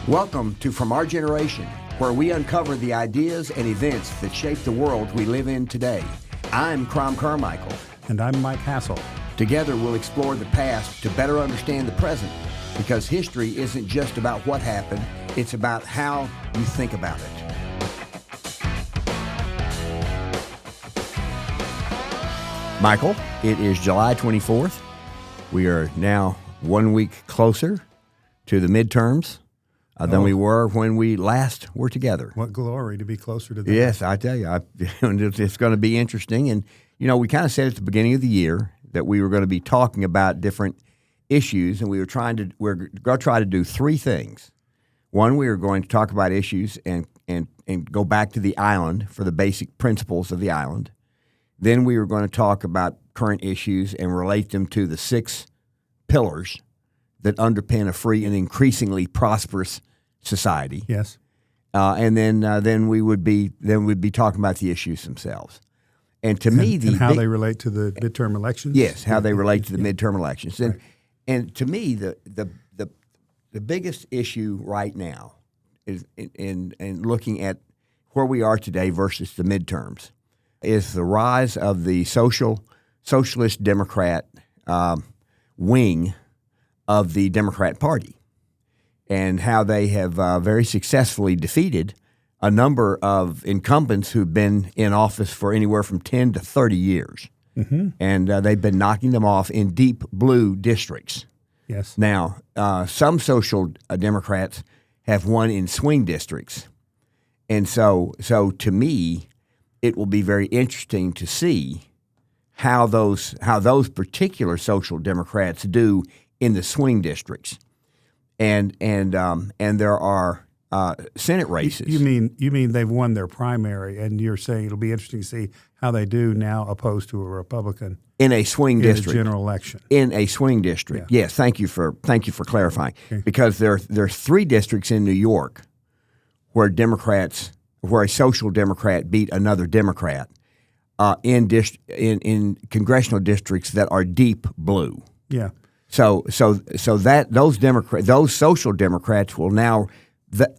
Welcome to From Our Generation, where we uncover the ideas and events that shape the world we live in today. I'm Crom Carmichael. And I'm Mike Hassel. Together we'll explore the past to better understand the present, because history isn't just about what happened, it's about how you think about it. Michael, it is July 24th. We are now 1 week closer to the midterms than we were when we last were together. What glory to be closer to that. Yes, I tell you, it's going to be interesting. And, you know, we kind of said at the beginning of the year that we were going to be talking about different issues, and we're going to try to do three things. One, we are going to talk about issues and go back to the island for the basic principles of the island. Then we were going to talk about current issues and relate them to the 6 pillars that underpin a free and increasingly prosperous society. Yes. And then we'd be talking about the issues themselves. And to me, how they relate to the midterm elections. Yes, how they relate to the midterm elections. And to me, the biggest issue right now is in looking at where we are today versus the midterms is the rise of the socialist Democrat wing of the Democrat Party, and how they have very successfully defeated a number of incumbents who've been in office for anywhere from 10 to 30 years. Mm-hmm. And they've been knocking them off in deep blue districts. Yes. Now, some social Democrats have won in swing districts. And so to me, it will be very interesting to see how those particular social Democrats do in the swing districts. And there are Senate races. You mean they've won their primary, and you're saying it'll be interesting to see how they do now opposed to a Republican in a swing district, in a general election. In a swing district, yeah. Yes. Thank you for clarifying. Okay. Because there's 3 districts in New York where a social Democrat beat another Democrat in congressional districts that are deep blue. Yeah. So that those social Democrats will now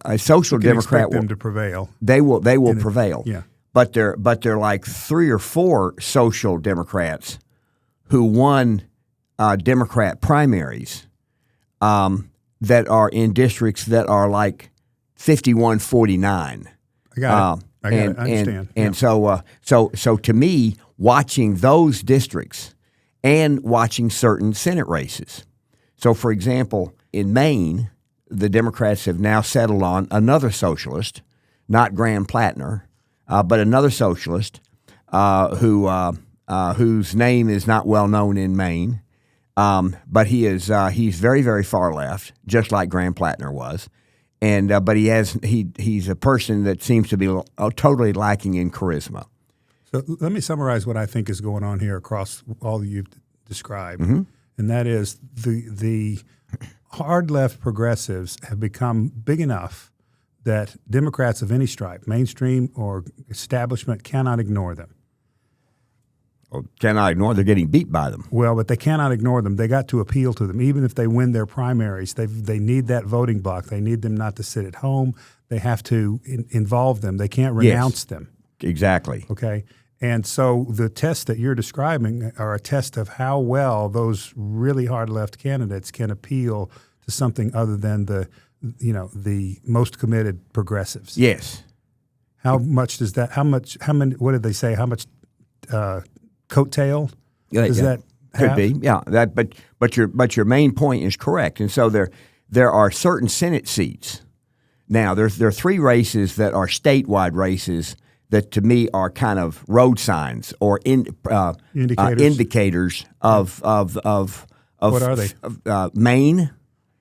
a social Democrat expect them to prevail. They will prevail. Yeah. But they're like 3 or 4 social Democrats who won Democrat primaries that are in districts that are like 51-49. I got it. I understand. And so to me, watching those districts and watching certain Senate races. So, for example, in Maine, the Democrats have now settled on another socialist, not Graham Plattner, but another socialist whose name is not well known in Maine, but he's very, very far left, just like Graham Plattner was, and but he's a person that seems to be totally lacking in charisma. So let me summarize what I think is going on here across all you've described, mm-hmm. and that is the hard left progressives have become big enough that Democrats of any stripe, mainstream or establishment, cannot ignore them. Well, cannot ignore, they're getting beat by them. Well, but they cannot ignore them. They got to appeal to them. Even if they win their primaries, they need that voting bloc. They need them not to sit at home. They have to involve them. They can't renounce them. Exactly. Okay. And so the tests that you're describing are a test of how well those really hard left candidates can appeal to something other than the most committed progressives. Yes. How much does that? How many? What did they say? How much coattail does that have? Could be. Yeah. But your main point is correct. And so there are certain Senate seats. Now there are 3 races that are statewide races that to me are kind of road signs or indicators of what are they? Maine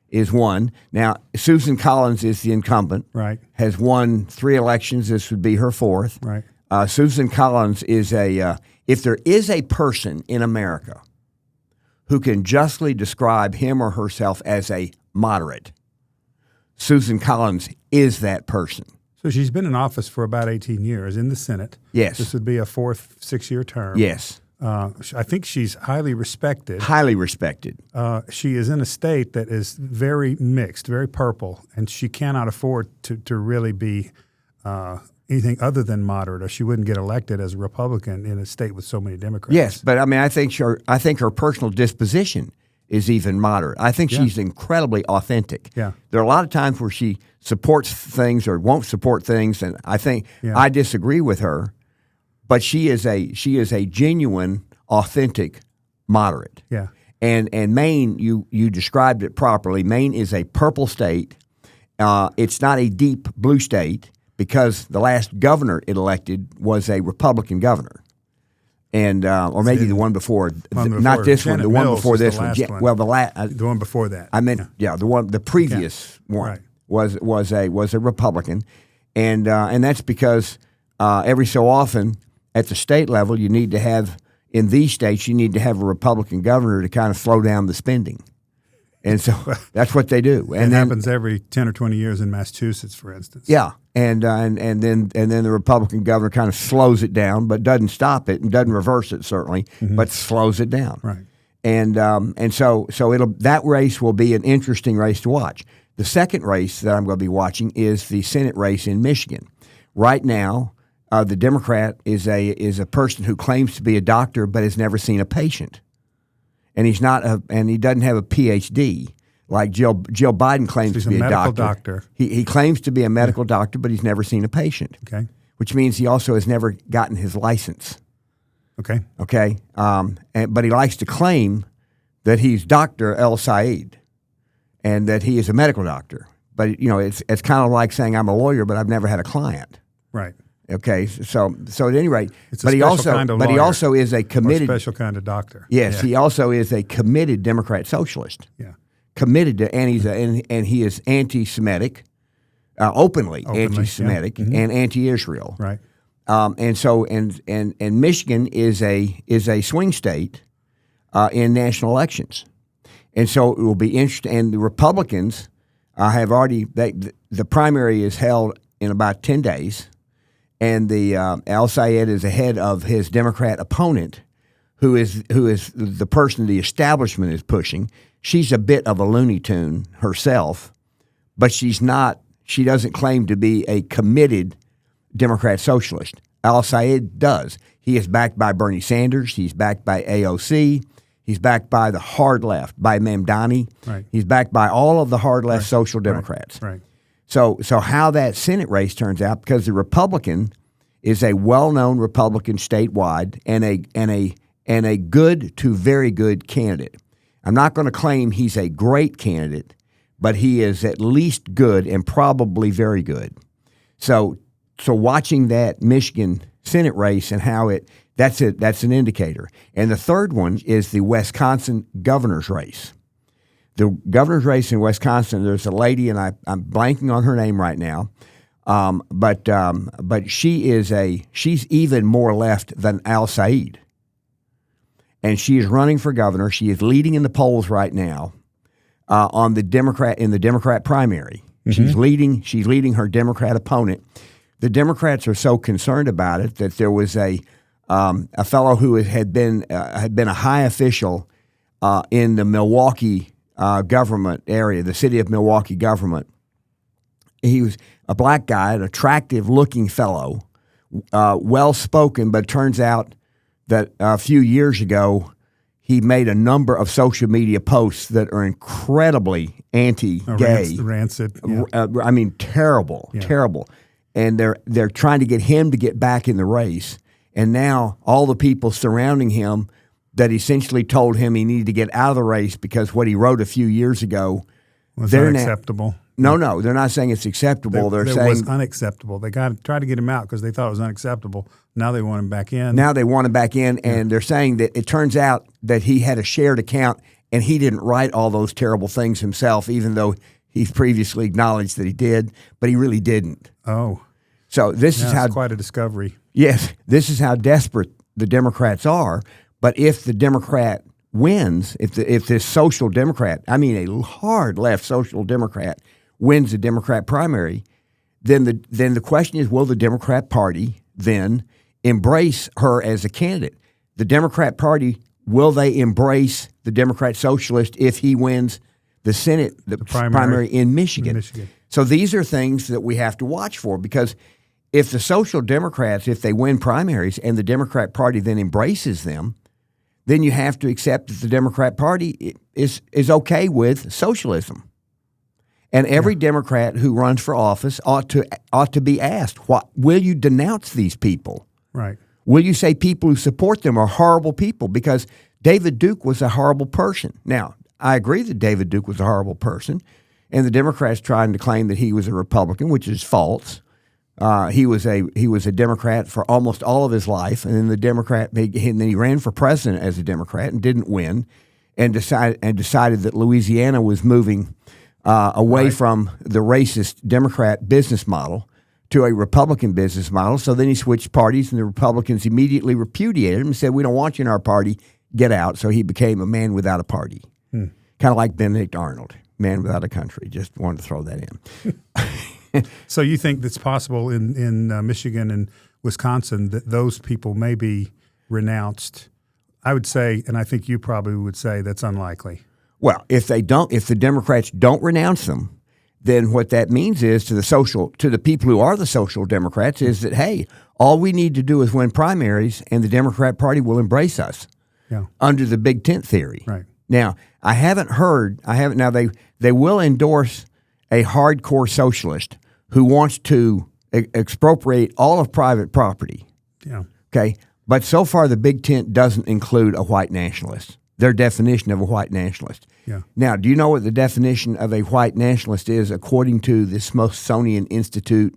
is one. Now Susan Collins is the incumbent. Right. Has won 3 elections. This would be her 4th. Right. Susan Collins is if there is a person in America who can justly describe him or herself as a moderate, Susan Collins is that person. So she's been in office for about 18 years in the Senate. Yes. This would be a 4th 6-year term. Yes. I think she's highly respected. Highly respected. She is in a state that is very mixed, very purple, and she cannot afford to really be anything other than moderate, or she wouldn't get elected as a Republican in a state with so many Democrats. Yes, but I mean, I think her personal disposition is even moderate. I think she's incredibly authentic. Yeah. There are a lot of times where she supports things or won't support things, and I think I disagree with her. But she is a genuine, authentic moderate. Yeah. And Maine, you described it properly. Maine is a purple state. It's not a deep blue state because the last governor it elected was a Republican governor. And or maybe the one before, not this one, the one before this one. Yeah, well, the one before that. I meant the previous one was a Republican, and that's because every so often at the state level you need to have in these states you need to have a Republican governor to kind of slow down the spending, and so that's what they do. And it happens every 10 or 20 years in Massachusetts, for instance. Yeah. And then the Republican governor kind of slows it down, but doesn't stop it and doesn't reverse it certainly, but slows it down. Right. And so that race will be an interesting race to watch. The second race that I'm going to be watching is the Senate race in Michigan. Right now, the Democrat is a person who claims to be a doctor but has never seen a patient, and he doesn't have a PhD. Like Jill Biden claims to be a medical doctor. He claims to be a medical doctor, but he's never seen a patient. Okay. Which means he also has never gotten his license. Okay. Okay. But he likes to claim that he's Dr. El Said and that he is a medical doctor. But it's kind of like saying I'm a lawyer, but I've never had a client. Right. Okay. So at any rate, he also is a committed, or a special kind of doctor. Yes. He also is a committed Democrat socialist. Yeah. Committed to, and he is anti-Semitic, openly anti-Semitic, and anti-Israel. Right. And Michigan is a swing state in national elections, and so it will be interesting. And the Republicans have already the primary is held in about 10 days, and the Al Sayed is ahead of his Democrat opponent, who is the person the establishment is pushing. She's a bit of a Looney Tune herself, but she's not. She doesn't claim to be a committed Democrat socialist. Al Sayed does. He is backed by Bernie Sanders. He's backed by AOC. He's backed by the hard left, by Mamdani. Right. He's backed by all of the hard left social Democrats. Right. So how that Senate race turns out, because the Republican is a well-known Republican statewide and a good to very good candidate. I'm not going to claim he's a great candidate, but he is at least good and probably very good. So watching that Michigan Senate race and how that's an indicator. And the third one is the Wisconsin governor's race. The governor's race in Wisconsin, there's a lady, and I'm blanking on her name right now, but she's even more left than Al Sayed. And she is running for governor. She is leading in the polls right now in the Democrat primary. Mm-hmm. She's leading her Democrat opponent. The Democrats are so concerned about it that there was a fellow who had been a high official in the Milwaukee government area, the city of Milwaukee government. He was a black guy, an attractive-looking fellow, well-spoken, but it turns out that a few years ago he made a number of social media posts that are incredibly anti-gay. Rancid. Yeah. I mean, terrible. And they're trying to get him to get back in the race. And now all the people surrounding him that essentially told him he needed to get out of the race because what he wrote a few years ago was unacceptable. No, they're not saying it's acceptable. They're saying it was unacceptable. They tried to get him out because they thought it was unacceptable. Now they want him back in. And they're saying that it turns out that he had a shared account and he didn't write all those terrible things himself, even though he's previously acknowledged that he did, but he really didn't. Oh. So this is how quite a discovery. Yes, this is how desperate the Democrats are. But if the Democrat wins, if this social Democrat, I mean a hard left social Democrat, wins the Democrat primary, then the question is, will the Democrat Party then embrace her as a candidate? the Democrat Party, will they embrace the Democrat Socialist if he wins the Senate, the primary in Michigan? So these are things that we have to watch for, because if the Social Democrats, if they win primaries and the Democrat Party then embraces them, then you have to accept that the Democrat Party is okay with socialism. And every Democrat who runs for office ought to be asked, will you denounce these people? Right. Will you say people who support them are horrible people? Because David Duke was a horrible person. Now, I agree that David Duke was a horrible person, and the Democrats trying to claim that he was a Republican, which is false. He was a Democrat for almost all of his life, and then then he ran for president as a Democrat and didn't win, and decided that Louisiana was moving away from the racist Democrat business model to a Republican business model. So then he switched parties, and the Republicans immediately repudiated him and said, "We don't want you in our party. Get out." So he became a man without a party, kind of like Benedict Arnold, man without a country. Just wanted to throw that in. So you think it's possible in Michigan and Wisconsin that those people may be renounced? I would say, and I think you probably would say, that's unlikely. Well, if the Democrats don't renounce them, then what that means is to the people who are the social Democrats is that, hey, all we need to do is win primaries and the Democrat Party will embrace us under the big tent theory. Right. Now, now they will endorse a hardcore socialist who wants to expropriate all of private property. Yeah. Okay. But so far, the big tent doesn't include a white nationalist, their definition of a white nationalist. Yeah. Now, do you know what the definition of a white nationalist is according to the Smithsonian Institute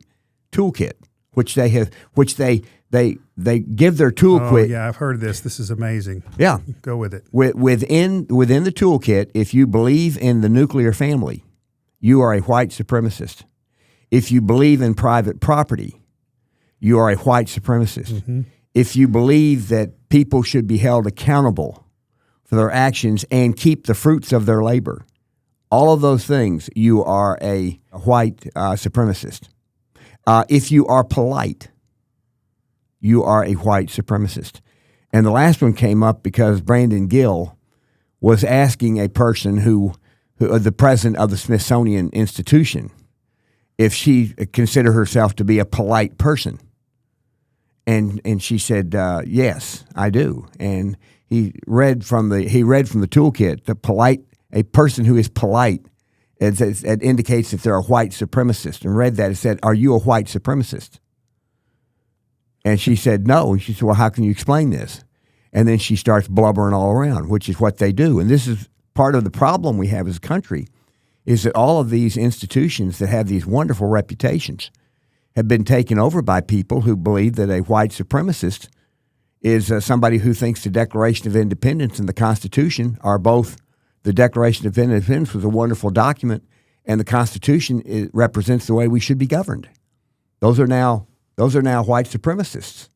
toolkit, which they give their toolkit? Oh, yeah, I've heard of this. This is amazing. Yeah. Go with it. Within the toolkit, if you believe in the nuclear family, you are a white supremacist. If you believe in private property, you are a white supremacist. Mm-hmm. If you believe that people should be held accountable for their actions and keep the fruits of their labor, all of those things, you are a white supremacist. If you are polite, you are a white supremacist. And the last one came up because Brandon Gill was asking a person who the president of the Smithsonian Institution, if she considered herself to be a polite person. And she said, yes, I do. And he read from the toolkit, a person who is polite, it indicates that they're a white supremacist, and read that and said, "Are you a white supremacist?" And she said, "No." And she said, "Well, how can you explain this?" And then she starts blubbering all around, which is what they do. And this is part of the problem we have as a country, is that all of these institutions that have these wonderful reputations have been taken over by people who believe that a white supremacist is somebody who thinks the Declaration of Independence and the Constitution are both. The Declaration of Independence was a wonderful document, and the Constitution represents the way we should be governed. Those are now white supremacists,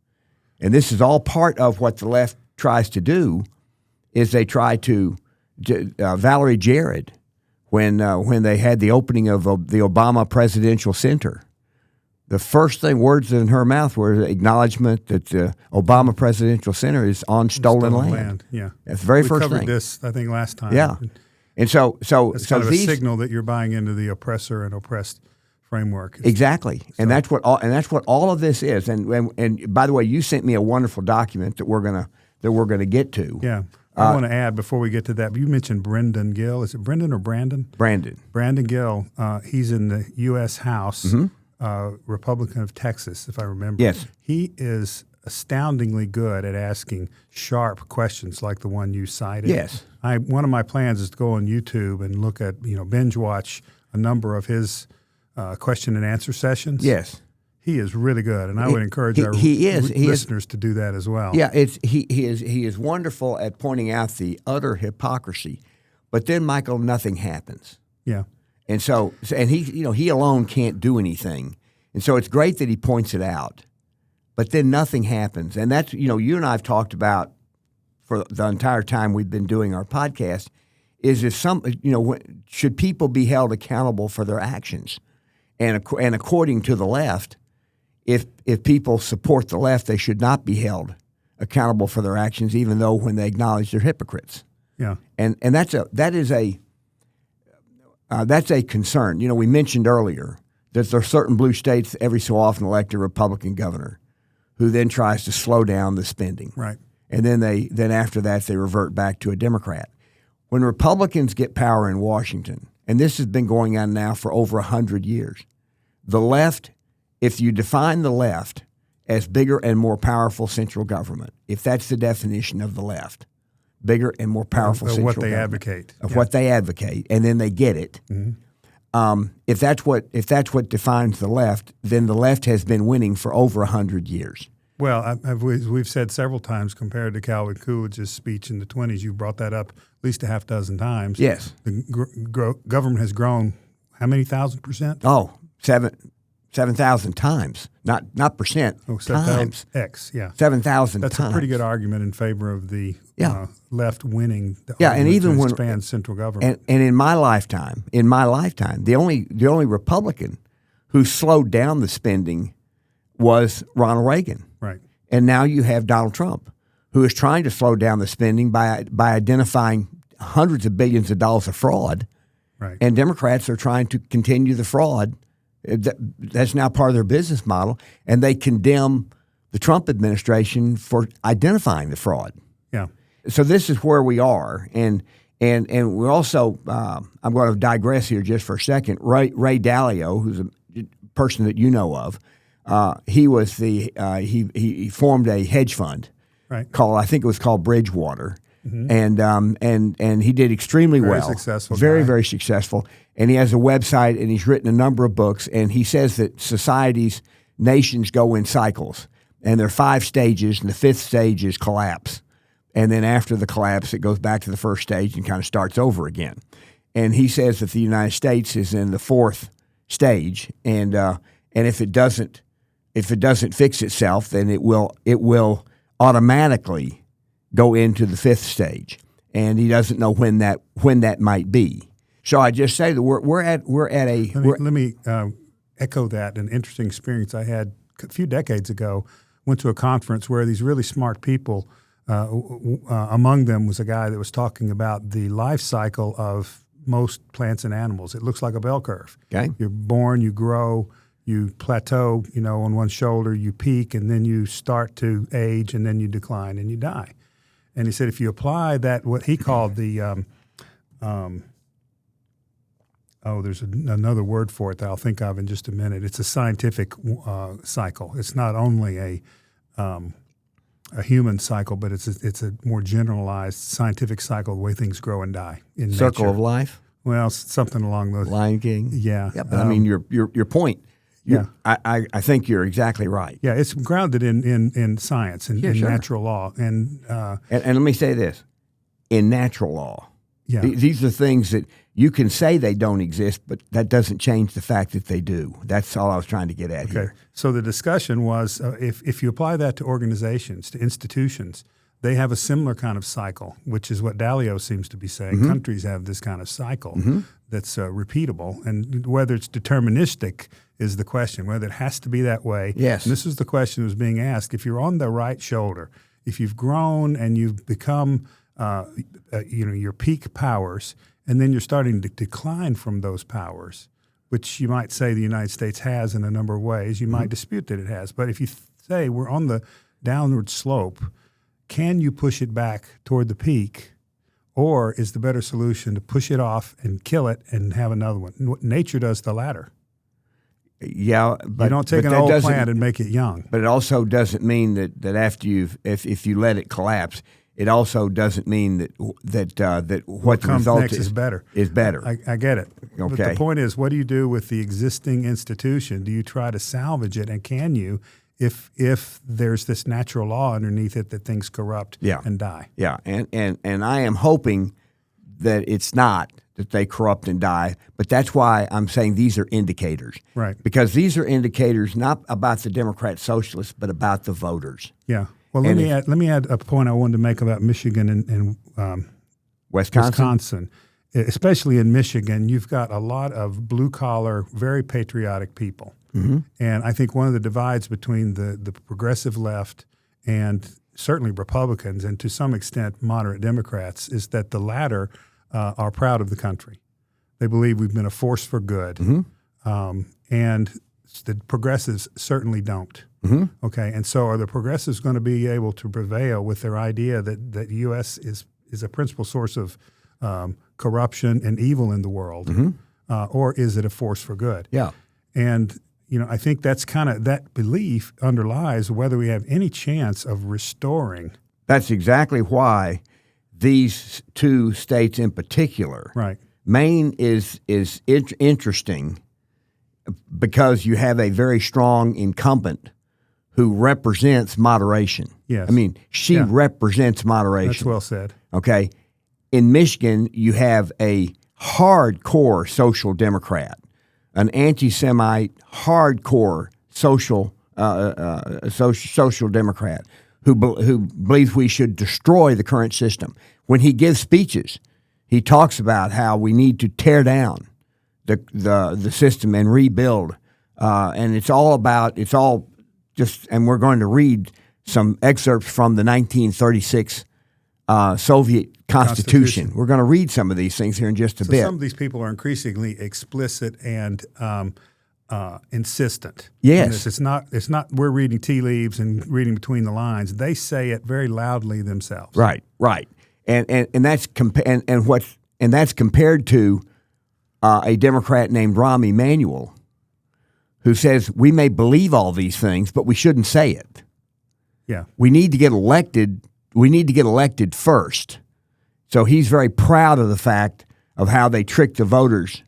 and this is all part of what the left tries to do. Is they try to Valerie Jarrett, when they had the opening of the Obama Presidential Center, the first words in her mouth were the acknowledgement that the Obama Presidential Center is on stolen land. Yeah, that's the very first thing. We covered this, I think, last time. Yeah, and so it's kind of a signal that you're buying into the oppressor and oppressed framework. Exactly, and that's what all of this is. And by the way, you sent me a wonderful document that we're gonna get to. Yeah. I want to add before we get to that, you mentioned Brendan Gill. Is it Brendan or Brandon? Brandon. Brandon Gill. He's in the U.S. House, Republican of Texas, if I remember. Yes. He is astoundingly good at asking sharp questions like the one you cited. Yes. One of my plans is to go on YouTube and look at, binge watch a number of his question and answer sessions. Yes. He is really good, and I would encourage our listeners to do that as well. Yeah, he is wonderful at pointing out the utter hypocrisy, but then, Michael, nothing happens. Yeah, and he alone can't do anything, and so it's great that he points it out, but then nothing happens, and that's you and I have talked about for the entire time we've been doing our podcast is should people be held accountable for their actions, and according to the left. If people support the left, they should not be held accountable for their actions, even though when they acknowledge they're hypocrites. Yeah. And that's a concern. You know, we mentioned earlier that there are certain blue states that every so often elect a Republican governor who then tries to slow down the spending. Right. And then after that they revert back to a Democrat. When Republicans get power in Washington, and this has been going on now for over 100 years, the left, if you define the left as bigger and more powerful central government, if that's the definition of the left, bigger and more powerful central what they government, advocate. of what they advocate, and then they get it. If that's what defines the left, then the left has been winning for over 100 years. Well, we've said several times compared to Calvin Coolidge's speech in the 1920s, you brought that up at least a half dozen times. Yes. The government has grown how many thousand percent? Oh, 7,000 times, not percent, times. X, yeah. 7,000 That's times. a pretty good argument in favor of the left winning the and even when expand central government. And in my lifetime, the only Republican who slowed down the spending was Ronald Reagan. Right. And now you have Donald Trump, who is trying to slow down the spending by identifying hundreds of billions of dollars of fraud. Right. And Democrats are trying to continue the fraud. That's now part of their business model, and they condemn the Trump administration for identifying the fraud. Yeah. So this is where we are, and we're also. I'm going to digress here just for a second. Ray Dalio, who's a person that you know of, he was he formed a hedge fund, right, called Bridgewater. And he did extremely very well. Successful very, guy. very successful. And he has a website, and he's written a number of books. And he says that nations go in cycles. And there are 5 stages, and the 5th stage is collapse. And then after the collapse, it goes back to the first stage and kind of starts over again. And he says that the United States is in the 4th stage. And if it doesn't fix itself, then it will automatically go into the 5th stage, and he doesn't know when that might be. So I just say that we're at a. Let me echo that. An interesting experience I had a few decades ago. Went to a conference where these really smart people. Among them was a guy that was talking about the life cycle of most plants and animals. It looks like a bell curve. Okay. You're born, you grow, you plateau, on one shoulder, you peak, and then you start to age, and then you decline and you die. And he said if you apply that, what he called the, there's another word for it that I'll think of in just a minute. It's a scientific cycle. It's not only a human cycle, but it's a more generalized scientific cycle, the way things grow and die in Circle nature. of life? Well, something along those. Lion King? Yeah. Yeah, but I mean, your point. Yeah. I think you're exactly right. Yeah, it's grounded in science and in sure. natural law. And let me say this. In natural law, yeah. These are things that you can say they don't exist, but that doesn't change the fact that they do. That's all I was trying to get at here. So the discussion was if you apply that to organizations, to institutions, they have a similar kind of cycle, which is what Dalio seems to be saying. Mm-hmm. Countries have this kind of cycle that's repeatable. And whether it's deterministic is the question, whether it has to be that way. Yes. And this is the question that was being asked. If you're on the right shoulder, if you've grown and you've become your peak powers, and then you're starting to decline from those powers, which you might say the United States has in a number of ways. You might dispute that it has. But if you say we're on the downward slope, can you push it back toward the peak, or is the better solution to push it off and kill it and have another one? Nature does the latter. Yeah, but you don't take an old plant and make it young. But it also doesn't mean that after if you let it collapse, it also doesn't mean that what the comes result next is better. Is better. I get it. Okay. But the point is, what do you do with the existing institution? Do you try to salvage it, and can you, if there's this natural law underneath it that things corrupt and die? Yeah, and I am hoping that it's not that they corrupt and die, but that's why I'm saying these are indicators. Right. Because these are indicators not about the Democrat socialists, but about the voters. Yeah. Well, let me add a point I wanted to make about Michigan and Wisconsin. Especially in Michigan, you've got a lot of blue-collar, very patriotic people. Mm-hmm. And I think one of the divides between the progressive left and certainly Republicans and to some extent moderate Democrats, is that the latter are proud of the country. They believe we've been a force for good. And the progressives certainly don't. Okay, and so are the progressives going to be able to prevail with their idea that the U.S. is a principal source of corruption and evil in the world, or is it a force for good? Yeah. And I think that's that belief underlies whether we have any chance of restoring. That's exactly why these two states in particular. Right. Maine is interesting because you have a very strong incumbent who represents moderation. Yes. I mean, she represents moderation. That's well said. Okay. In Michigan, you have a hardcore social democrat, an anti-Semite, hardcore social democrat who believes we should destroy the current system. When he gives speeches, he talks about how we need to tear down the system and rebuild, and it's all just. And we're going to read some excerpts from the 1936 Soviet Constitution. We're going to read some of these things here in just a bit. Some of these people are increasingly explicit and insistent. Yes, it's not. We're reading tea leaves and reading between the lines. They say it very loudly themselves. Right, and that's that's compared to a Democrat named Rahm Emanuel, who says we may believe all these things, but we shouldn't say it. Yeah, we need to get elected. We need to get elected first. So he's very proud of the fact of how they tricked the voters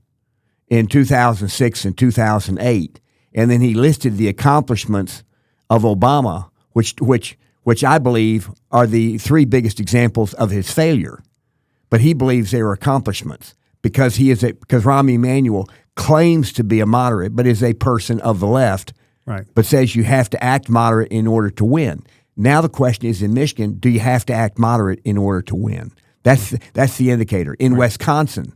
in 2006 and 2008, and then he listed the accomplishments of Obama, which I believe are the three biggest examples of his failure. But he believes they were accomplishments because Rahm Emanuel claims to be a moderate, but is a person of the left, right? But says you have to act moderate in order to win. Now the question is, in Michigan, do you have to act moderate in order to win? That's the indicator. In Wisconsin,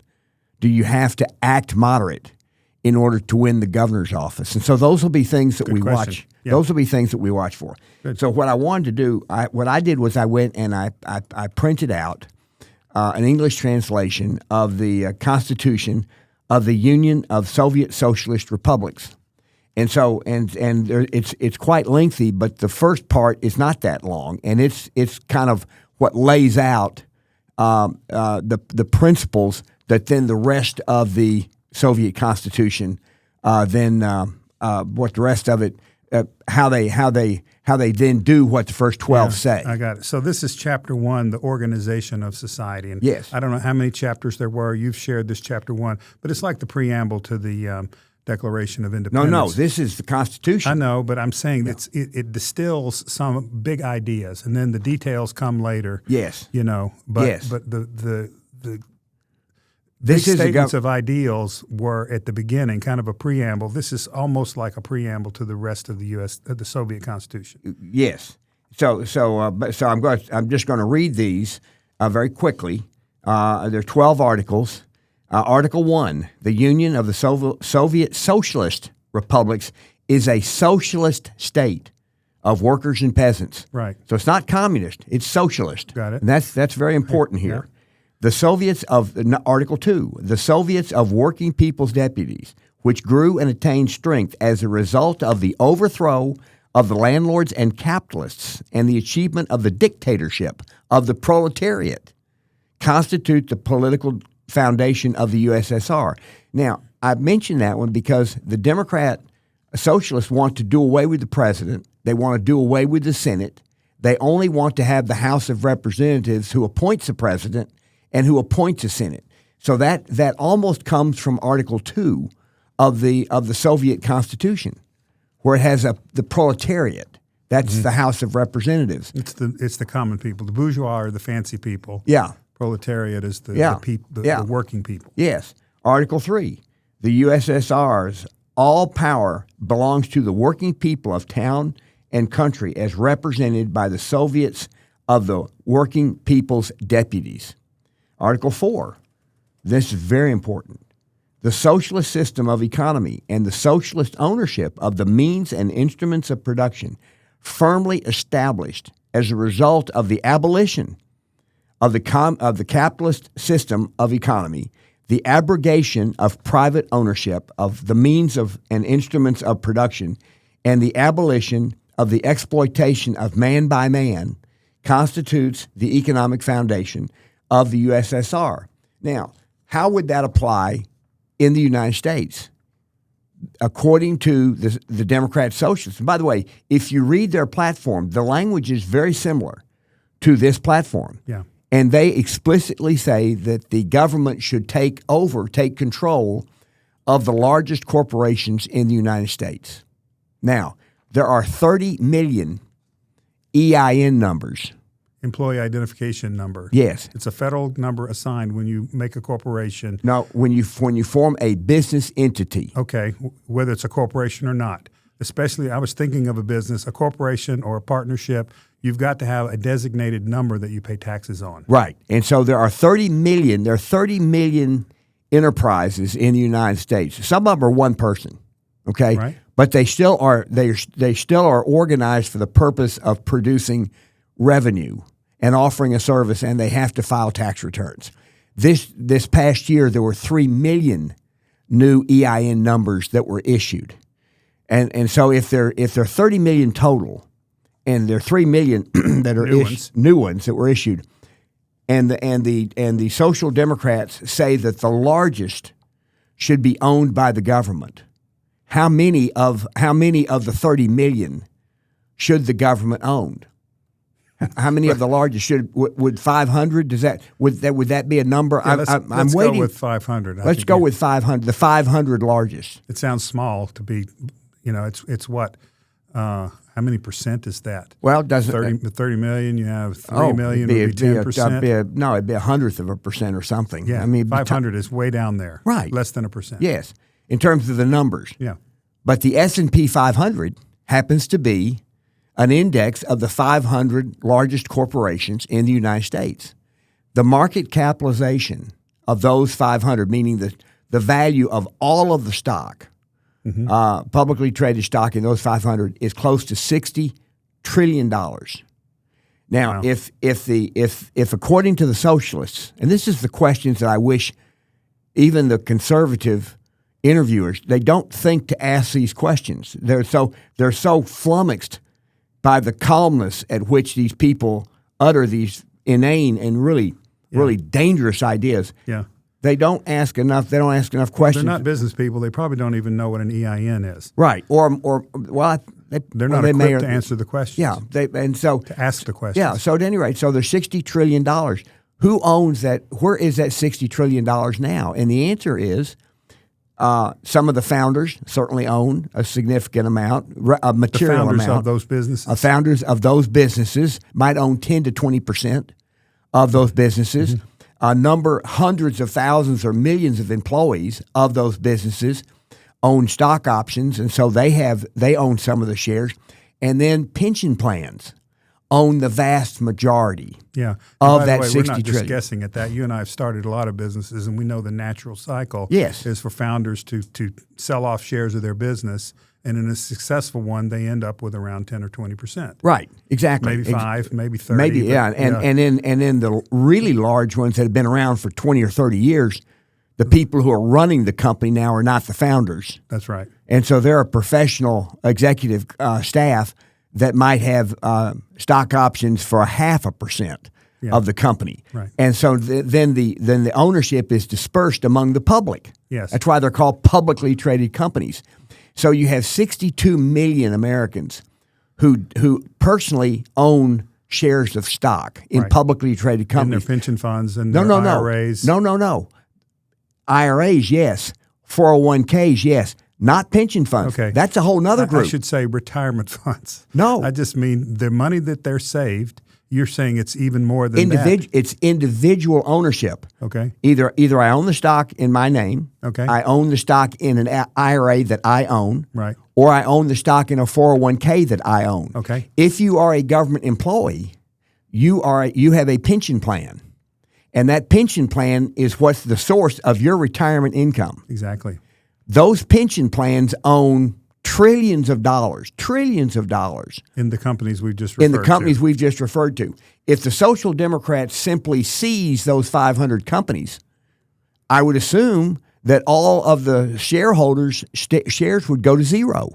do you have to act moderate in order to win the governor's office? And so those will be things that we watch. Yeah. Those will be things that we watch for. Good. So what I wanted to do, what I did was I went and I printed out an English translation of the Constitution of the Union of Soviet Socialist Republics. And so, it's quite lengthy, but the first part is not that long, and it's kind of what lays out the principles that then the rest of the Soviet Constitution, what the rest of it, how they then do what the first 12 say. I got it. So this is chapter 1, the organization of society. And yes, I don't know how many chapters there were. You've shared this chapter 1, but it's like the preamble to the Declaration of Independence. No, this is the Constitution. I know, but I'm saying it distills some big ideas, and then the details come later. Yes, but the statements of ideals were at the beginning, kind of a preamble. This is almost like a preamble to the rest of the the Soviet Constitution. Yes. So I'm just going to read these very quickly. There are 12 articles. Article 1, the Union of the Soviet Socialist Republics is a socialist state of workers and peasants. Right. So it's not communist, it's socialist. Got it. And that's very important here. Yeah. The Soviets of, Article 2, the Soviets of working people's deputies, which grew and attained strength as a result of the overthrow of the landlords and capitalists and the achievement of the dictatorship of the proletariat, constitute the political foundation of the USSR. Now, I mentioned that one because the Democrat socialists want to do away with the president. They want to do away with the Senate. They only want to have the House of Representatives who appoints the president and who appoints the Senate. So that almost comes from Article 2 of the Soviet Constitution, where it has the proletariat. That's the House of Representatives. It's the common people. The bourgeois are the fancy people. Yeah. Proletariat is the working people. Yes. Article 3, the USSR's all power belongs to the working people of town and country as represented by the Soviets of the working people's deputies. Article 4, this is very important. The socialist system of economy and the socialist ownership of the means and instruments of production firmly established as a result of the abolition of the capitalist system of economy, the abrogation of private ownership of the means of and instruments of production, and the abolition of the exploitation of man by man, constitutes the economic foundation of the USSR. Now, how would that apply in the United States? According to the Democrat Socialists, and by the way, if you read their platform, the language is very similar to this platform. Yeah. And they explicitly say that the government should take control of the largest corporations in the United States. Now, there are 30 million EIN numbers. Employee identification number. Yes. It's a federal number assigned when you make a corporation. No, when you form a business entity. Okay, whether it's a corporation or not. Especially, I was thinking of a business, a corporation or a partnership. You've got to have a designated number that you pay taxes on. Right. And so there are 30 million enterprises in the United States. Some of them are one person, okay? Right. But they still are organized for the purpose of producing revenue and offering a service, and they have to file tax returns. This past year there were 3 million new EIN numbers that were issued. And so if there are 30 million total, and there are 3 million that are new ones that were issued, and the Social Democrats say that the largest should be owned by the government. How many of the 30 million should the government own? How many of the largest would 500? Would that be a number? Yeah, let's waiting. Go with 500. Let's go with 500. The 500 largest. It sounds small to be. It's what? How many percent is that? Well, doesn't 30 million? You have 3 million. Would be 10%. No, it'd be 1/100% or something. Yeah, I mean, 500 is way down there. Right, less than 1%. Yes, in terms of the numbers. Yeah, but the S&P 500 happens to be an index of the 500 largest corporations in the United States. The market capitalization of those 500, meaning the value of all of the stock. Mm-hmm. Publicly traded stock in those 500 is close to $60 trillion. Now, wow. if according to the socialists, and this is the questions that I wish even the conservative interviewers, they don't think to ask these questions. They're so flummoxed by the calmness at which these people utter these inane and really dangerous ideas. Yeah. They don't ask enough questions. They're not business people. They probably don't even know what an EIN is. Right. They're not equipped to answer the questions. Yeah. To ask the questions. Yeah. So at any rate, there's $60 trillion. Who owns that? Where is that $60 trillion now? And the answer is some of the founders certainly own a significant amount, a material amount. The founders of those businesses. Founders of those businesses might own 10 to 20% of those businesses. Mm-hmm. Hundreds of thousands or millions of employees of those businesses own stock options, and so they own some of the shares. And then pension plans own the vast majority of that $60 trillion. We're not just guessing at that. You and I have started a lot of businesses, and we know the natural cycle is for founders to sell off shares of their business. And in a successful one, they end up with around 10 or 20%. Right, exactly. Maybe 5, maybe 30. Maybe, yeah. And then the really large ones that have been around for 20 or 30 years, the people who are running the company now are not the founders. That's right. And so there are professional executive staff that might have stock options for 0.5% of the company. Right. And so then the ownership is dispersed among the public. Yes. That's why they're called publicly traded companies. So you have 62 million Americans who personally own shares of stock in publicly traded companies. And their pension funds and their IRAs. No. IRAs, yes. 401ks, yes. Not pension funds. Okay. That's a whole other group. I should say retirement funds. No. I just mean the money that they're saved. You're saying it's even more than that. It's individual ownership. Okay. Either I own the stock in my name. Okay. I own the stock in an IRA that I own. Right. Or I own the stock in a 401k that I own. Okay. If you are a government employee, you have a pension plan. And that pension plan is what's the source of your retirement income. Exactly. Those pension plans own trillions of dollars in the companies we've just referred in the companies we've just referred to. If the Social Democrats simply seize those 500 companies, I would assume that all of the shareholders' shares would go to zero.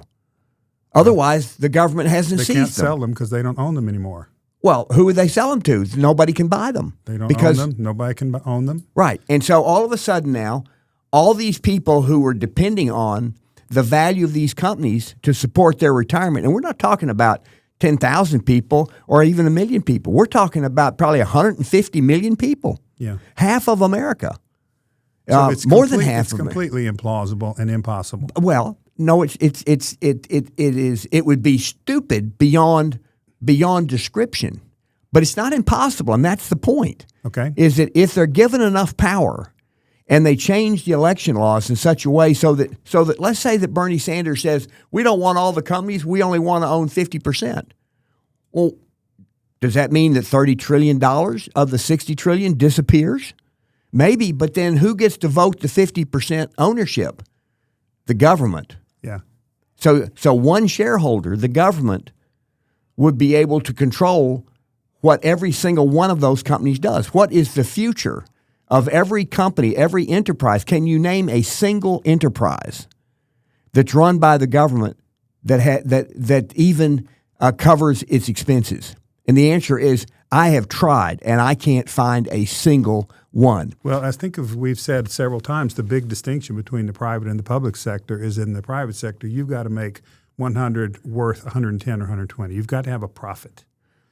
Otherwise, the government hasn't seized them. They can't sell them because they don't own them anymore. Well, who would they sell them to? Nobody can buy them. They don't own them. Nobody can own them. Right. And so all of a sudden now, all these people who were depending on the value of these companies to support their retirement, and we're not talking about 10,000 people or even 1 million people. We're talking about probably 150 million people. Yeah. Half of America. So it's more than half it's of completely implausible and impossible. Well, no, it would be stupid beyond description. But it's not impossible, and that's the point. Okay. Is that if they're given enough power and they change the election laws in such a way so that let's say that Bernie Sanders says, we don't want all the companies, we only want to own 50%. Well, does that mean that $30 trillion of the $60 trillion disappears? Maybe, but then who gets to vote the 50% ownership? The government. Yeah. So one shareholder, the government, would be able to control what every single one of those companies does. What is the future of every company, every enterprise? Can you name a single enterprise that's run by the government that even covers its expenses? And the answer is, I have tried, and I can't find a single one. Well, I think we've said several times, the big distinction between the private and the public sector is in the private sector, you've got to make 100 worth 110 or 120. You've got to have a profit.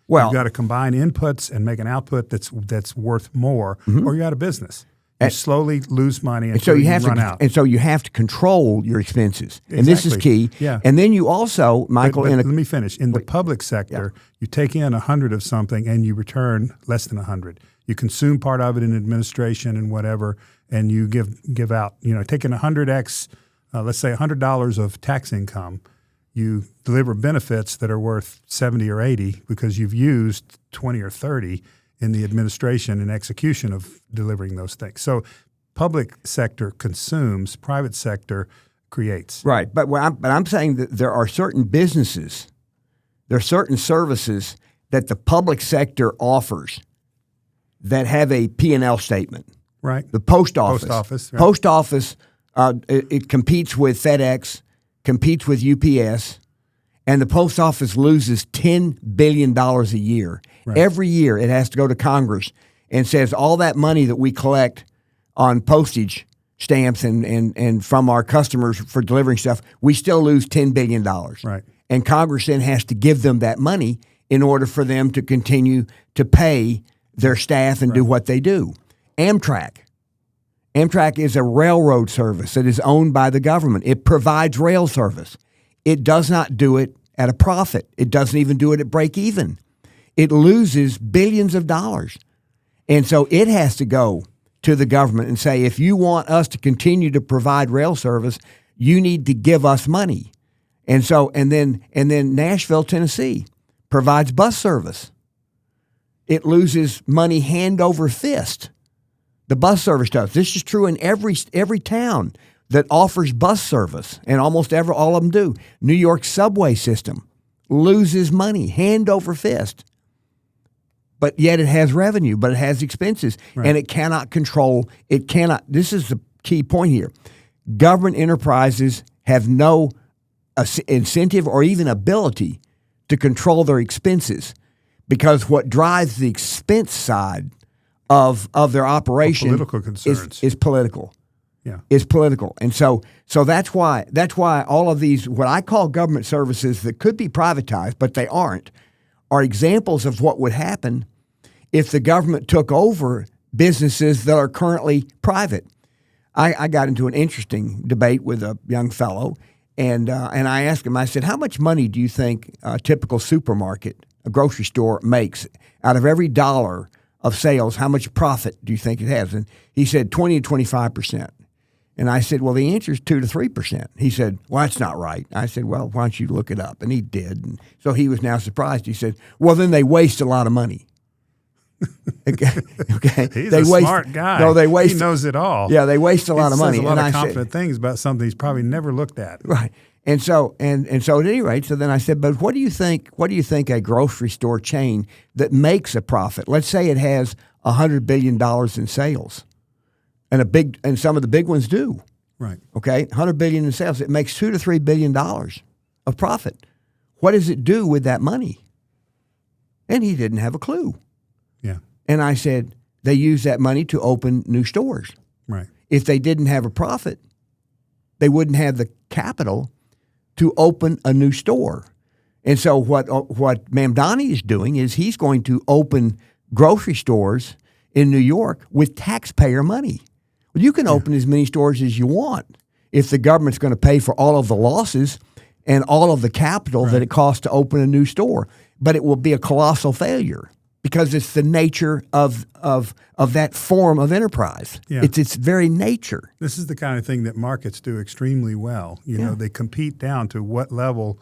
Well, you've got to combine inputs and make an output that's worth more, or you're out of business. You slowly lose money until you run out. And so you have to control your expenses. Exactly. And this is key. Yeah. And then you also, Michael, but let me finish. In the public sector, you take in 100 of something and you return less than 100. You consume part of it in administration and whatever, and you give out, taking 100x, let's say $100 of tax income, you deliver benefits that are worth 70 or 80 because you've used 20 or 30 in the administration and execution of delivering those things. So public sector consumes, private sector creates. Right. But I'm saying that there are certain businesses, there are certain services that the public sector offers that have a P&L statement. Right. The post office. Right. Post office, it competes with FedEx, competes with UPS, and the post office loses $10 billion a year. Right. Every year it has to go to Congress and says all that money that we collect on postage stamps and from our customers for delivering stuff, we still lose $10 billion. Right. And Congress then has to give them that money in order for them to continue to pay their staff and do what they do. Amtrak is a railroad service that is owned by the government. It provides rail service. It does not do it at a profit. It doesn't even do it at break even. It loses billions of dollars. And so it has to go to the government and say, if you want us to continue to provide rail service, you need to give us money. And then Nashville, Tennessee provides bus service. It loses money hand over fist. The bus service does. This is true in every town that offers bus service, and almost all of them do. New York subway system loses money hand over fist. But yet it has revenue, but it has expenses, and it cannot control. It cannot. This is the key point here. Government enterprises have no incentive or even ability to control their expenses, because what drives the expense side of their operation political concerns is political. Yeah, is political, and so that's why all of these, what I call government services that could be privatized but they aren't, are examples of what would happen if the government took over businesses that are currently private. I got into an interesting debate with a young fellow, and I asked him, I said, how much money do you think a typical supermarket, a grocery store, makes out of every dollar of sales? How much profit do you think it has? And he said 20 to 25%. And I said, well, the answer is 2 to 3%. He said, well, that's not right. I said, well, why don't you look it up? And he did. And so he was now surprised. He said, well, then they waste a lot of money. Okay. He's a smart guy. No, they waste. He knows it all. Yeah, they waste a lot of money. He says a lot of confident things about something he's probably never looked at. Right. And so at any rate, so then I said, but what do you think a grocery store chain that makes a profit, let's say it has $100 billion in sales, and some of the big ones do. Right. Okay, $100 billion in sales, it makes $2 to $3 billion of profit. What does it do with that money? And he didn't have a clue. Yeah. And I said, they use that money to open new stores. Right. If they didn't have a profit, they wouldn't have the capital to open a new store. And so what Mamdani is doing is he's going to open grocery stores in New York with taxpayer money. Well, you can open as many stores as you want if the government's going to pay for all of the losses and all of the capital that it costs to open a new store. But it will be a colossal failure because it's the nature of that form of enterprise. Yeah. It's its very nature. This is the kind of thing that markets do extremely well. You know, they compete down to what level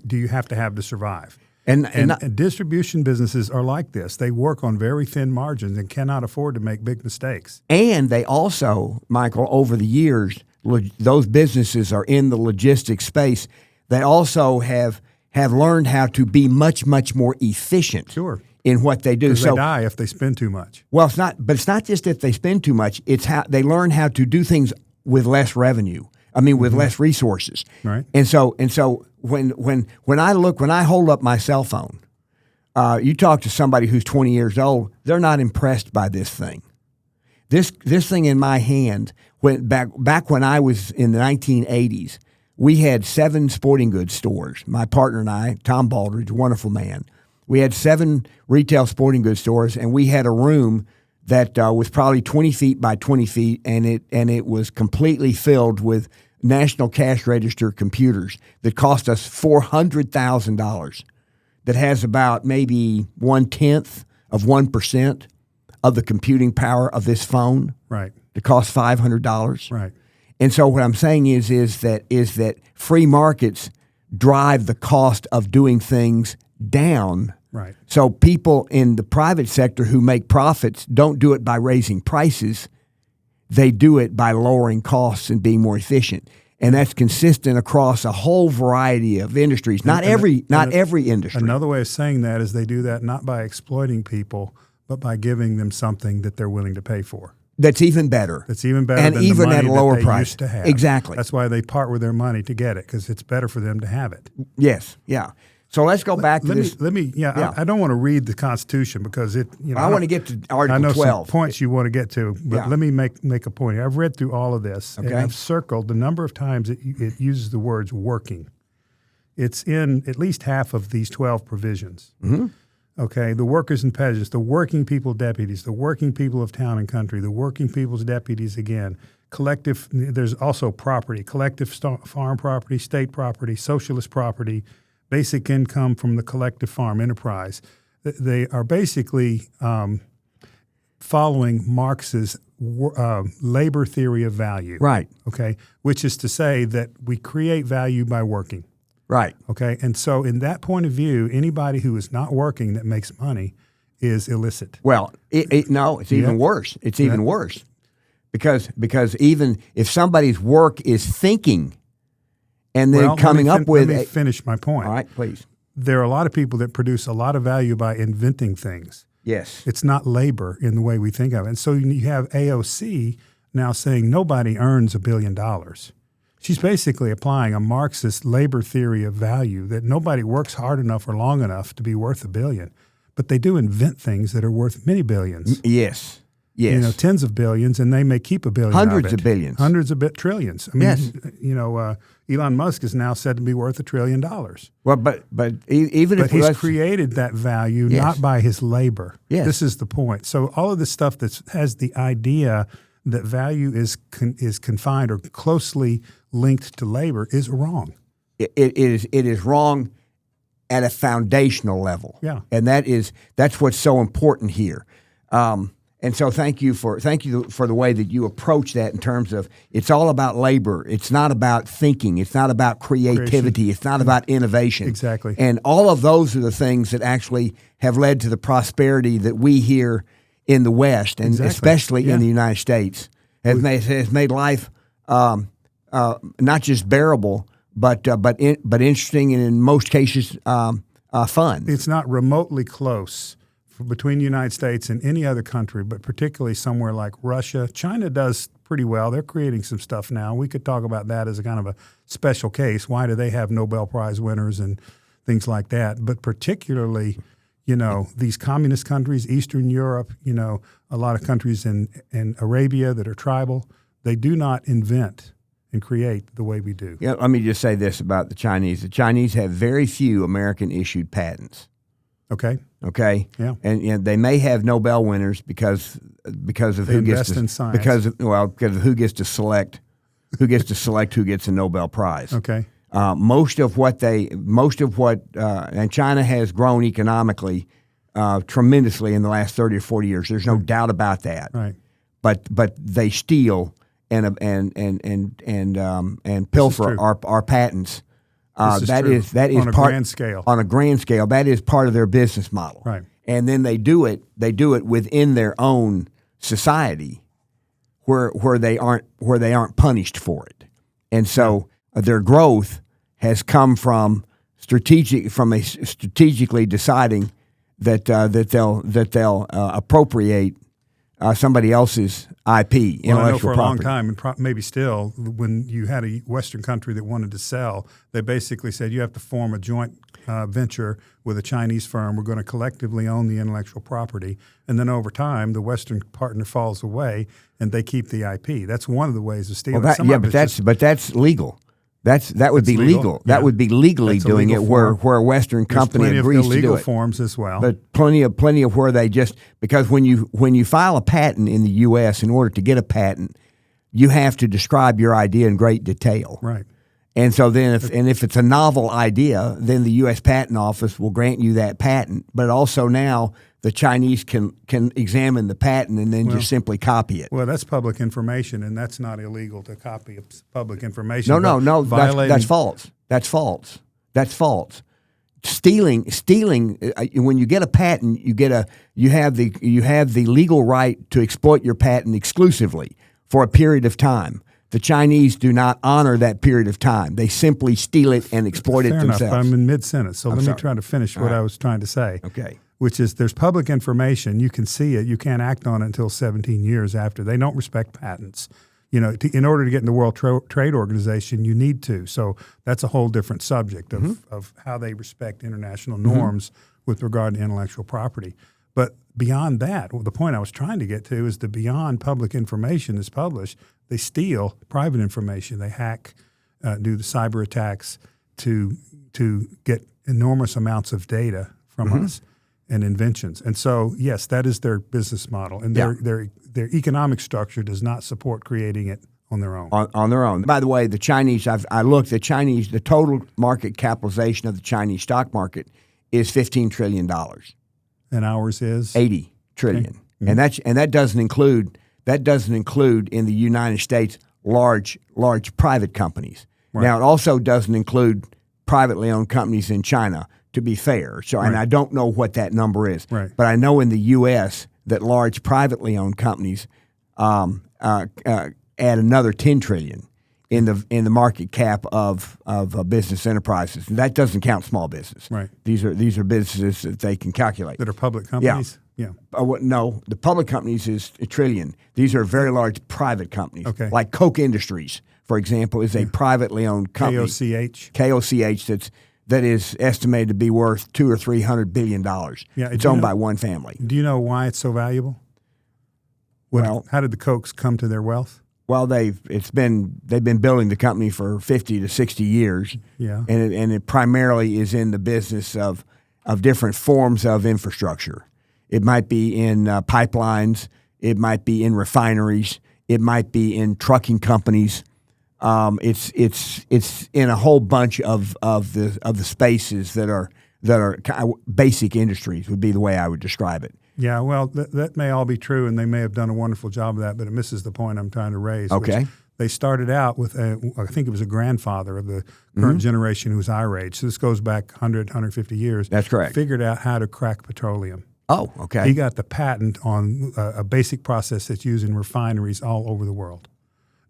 do you have to survive. And distribution businesses are like this. They work on very thin margins and cannot afford to make big mistakes. And they also, Michael, over the years, those businesses are in the logistics space. They also have learned how to be much, much more efficient. Sure. In what they do. Because they die if they spend too much. Well, it's not just if they spend too much. It's how they learn how to do things with less revenue. I mean, with less resources. Right. And so when I hold up my cell phone, you talk to somebody who's 20 years old, they're not impressed by this thing. This thing in my hand, back when I was in the 1980s, we had 7 sporting goods stores. My partner and I, Tom Baldridge, a wonderful man. We had 7 retail sporting goods stores, and we had a room that was probably 20 feet by 20 feet, and it was completely filled with national cash register computers that cost us $400,000. That has about maybe 0.1% of the computing power of this phone. Right. It costs $500. Right. And so what I'm saying is that free markets drive the cost of doing things down. Right. So people in the private sector who make profits don't do it by raising prices. They do it by lowering costs and being more efficient. And that's consistent across a whole variety of industries. Not every industry. Another way of saying that is they do that not by exploiting people, but by giving them something that they're willing to pay for. That's even better. That's even better and than even the money at a lower that they price. used to have. Exactly. That's why they part with their money to get it, because it's better for them to have it. Yes. Yeah. So let's go back to this. I don't want to read the Constitution because it. I want to get to Article 12. I know some points you want to get to, but let me make a point here. I've read through all of this, and I've circled the number of times it uses the words working. It's in at least half of these 12 provisions. Mm-hmm. Okay, the workers and peasants, the working people deputies, the working people of town and country, the working people's deputies again, collective, there's also property, collective farm property, state property, socialist property, basic income from the collective farm enterprise. They are basically following Marx's labor theory of value. Right. Okay, which is to say that we create value by working. Right. Okay, and so in that point of view, anybody who is not working that makes money is illicit. Well, it's even worse. It's even worse because even if somebody's work is thinking and then coming up with... Let me finish my point. All right, please. There are a lot of people that produce a lot of value by inventing things. Yes. It's not labor in the way we think of it. And so you have AOC now saying nobody earns $1 billion. She's basically applying a Marxist labor theory of value that nobody works hard enough or long enough to be worth $1 billion. But they do invent things that are worth many billions. Yes. Yes. You know, tens of billions, and they may keep $1 billion. Hundreds of billions. Hundreds of trillions. I mean, Elon Musk is now said to be worth $1 trillion. Well, but he's created that value not by his labor. Yes. This is the point. So all of this stuff that has the idea that value is confined or closely linked to labor is wrong. It is wrong at a foundational level. Yeah. And that's what's so important here. And so thank you for the way that you approach that in terms of it's all about labor. It's not about thinking. It's not about creativity. It's not about innovation. Exactly. And all of those are the things that actually have led to the prosperity that we here in the West and especially in the United States has made life not just bearable but interesting and in most cases fun. It's not remotely close between the United States and any other country, but particularly somewhere like Russia. China does pretty well. They're creating some stuff now. We could talk about that as a kind of a special case. Why do they have Nobel Prize winners and things like that? But particularly, these communist countries, Eastern Europe, a lot of countries in Arabia that are tribal, they do not invent and create the way we do. Yeah, let me just say this about the Chinese. The Chinese have very few American-issued patents. Okay. Yeah. And they may have Nobel winners because of they who gets invest to in science. because of who gets to select who gets a Nobel Prize. Okay. Most of what and China has grown economically tremendously in the last 30 or 40 years. There's no doubt about that. Right. But they steal and pilfer our patents. That is on a grand scale. On a grand scale, that is part of their business model. Right. And then they do it within their own society, where they aren't punished for it. And so their growth has come from strategically deciding that they'll appropriate somebody else's IP, intellectual I know for a long property. time, and maybe still, when you had a Western country that wanted to sell, they basically said you have to form a joint venture with a Chinese firm. We're going to collectively own the intellectual property. And then over time, the Western partner falls away and they keep the IP. That's one of the ways of stealing. But that's legal. That would be legal. Yeah. That would be legally That's a doing legal it form. where a Western company agrees to do illegal it. forms as well. But plenty of where they just, because when you file a patent in the U.S., in order to get a patent, you have to describe your idea in great detail. Right. And so then if it's a novel idea, then the U.S. Patent Office will grant you that patent. But also now the Chinese can examine the patent and then just simply copy it. Well, that's public information, and that's not illegal to copy public information. No, that's false. That's false. Stealing. When you get a patent, you have the legal right to exploit your patent exclusively for a period of time. The Chinese do not honor that period of time. They simply steal it and exploit it themselves. Enough. I'm in mid-sentence, so let me try to finish what I was trying to say. Okay. Which is there's public information. You can see it. You can't act on it until 17 years after. They don't respect patents. In order to get in the World Trade Organization, you need to. So that's a whole different subject of how they respect international norms with regard to intellectual property. But beyond that, the point I was trying to get to is that beyond public information is published, they steal private information. They hack, do the cyber attacks to get enormous amounts of data from us and inventions. And so, yes, that is their business model. And their economic structure does not support creating it on their own. On their own. By the way, the Chinese, I looked, the total market capitalization of the Chinese stock market is $15 trillion. And ours is? 80 trillion. Okay. And that doesn't include in the United States large private companies. Right. Now, it also doesn't include privately owned companies in China, to be fair. So, and I don't know what that number is. Right. But I know in the U.S. that large privately owned companies add another 10 trillion in the market cap of business enterprises. And that doesn't count small business. Right. These are businesses that they can calculate. That are public companies? Yeah. No, the public companies is a trillion. These are very large private companies. Okay. Like Koch Industries, for example, is a privately owned company. KOCH. That is estimated to be worth $200 or $300 billion. Yeah, it's owned by one family. Do you know why it's so valuable? How did the Kochs come to their wealth? Well, they've been building the company for 50 to 60 years. Yeah, and it primarily is in the business of different forms of infrastructure. It might be in pipelines. It might be in refineries. It might be in trucking companies. It's in a whole bunch of the spaces that are kind of basic industries would be the way I would describe it. Yeah, well, that may all be true, and they may have done a wonderful job of that, but it misses the point I'm trying to raise. Okay. They started out with, I think it was a grandfather of the current generation who was our age. So this goes back 100, 150 years. That's correct. Figured out how to crack petroleum. Oh, okay. He got the patent on a basic process that's used in refineries all over the world.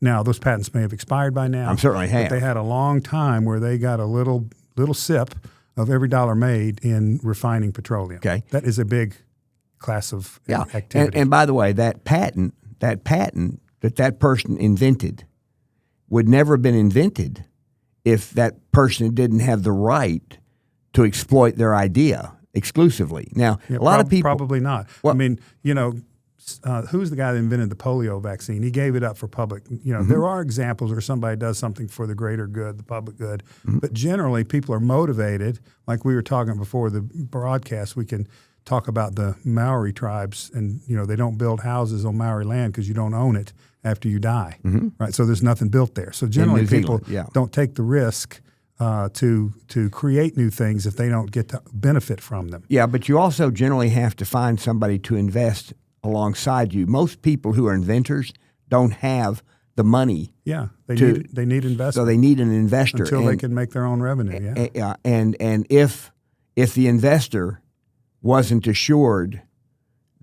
Now, those patents may have expired by now. I'm certainly have. But they had a long time where they got a little sip of every dollar made in refining petroleum. Okay. That is a big class of activity. And by the way, that patent that person invented would never have been invented if that person didn't have the right to exploit their idea exclusively. Now, a lot of people probably not. Well, I mean, who's the guy that invented the polio vaccine? He gave it up for public. There are examples where somebody does something for the greater good, the public good, but generally people are motivated. Like we were talking before the broadcast, we can talk about the Maori tribes, and they don't build houses on Maori land because you don't own it after you die, right? So there's nothing built there. So generally people don't take the risk to create new things if they don't get to benefit from them. Yeah, but you also generally have to find somebody to invest alongside you. Most people who are inventors don't have the money. Yeah, they need investment. So they need an investor until they can make their own revenue. Yeah, and if the investor wasn't assured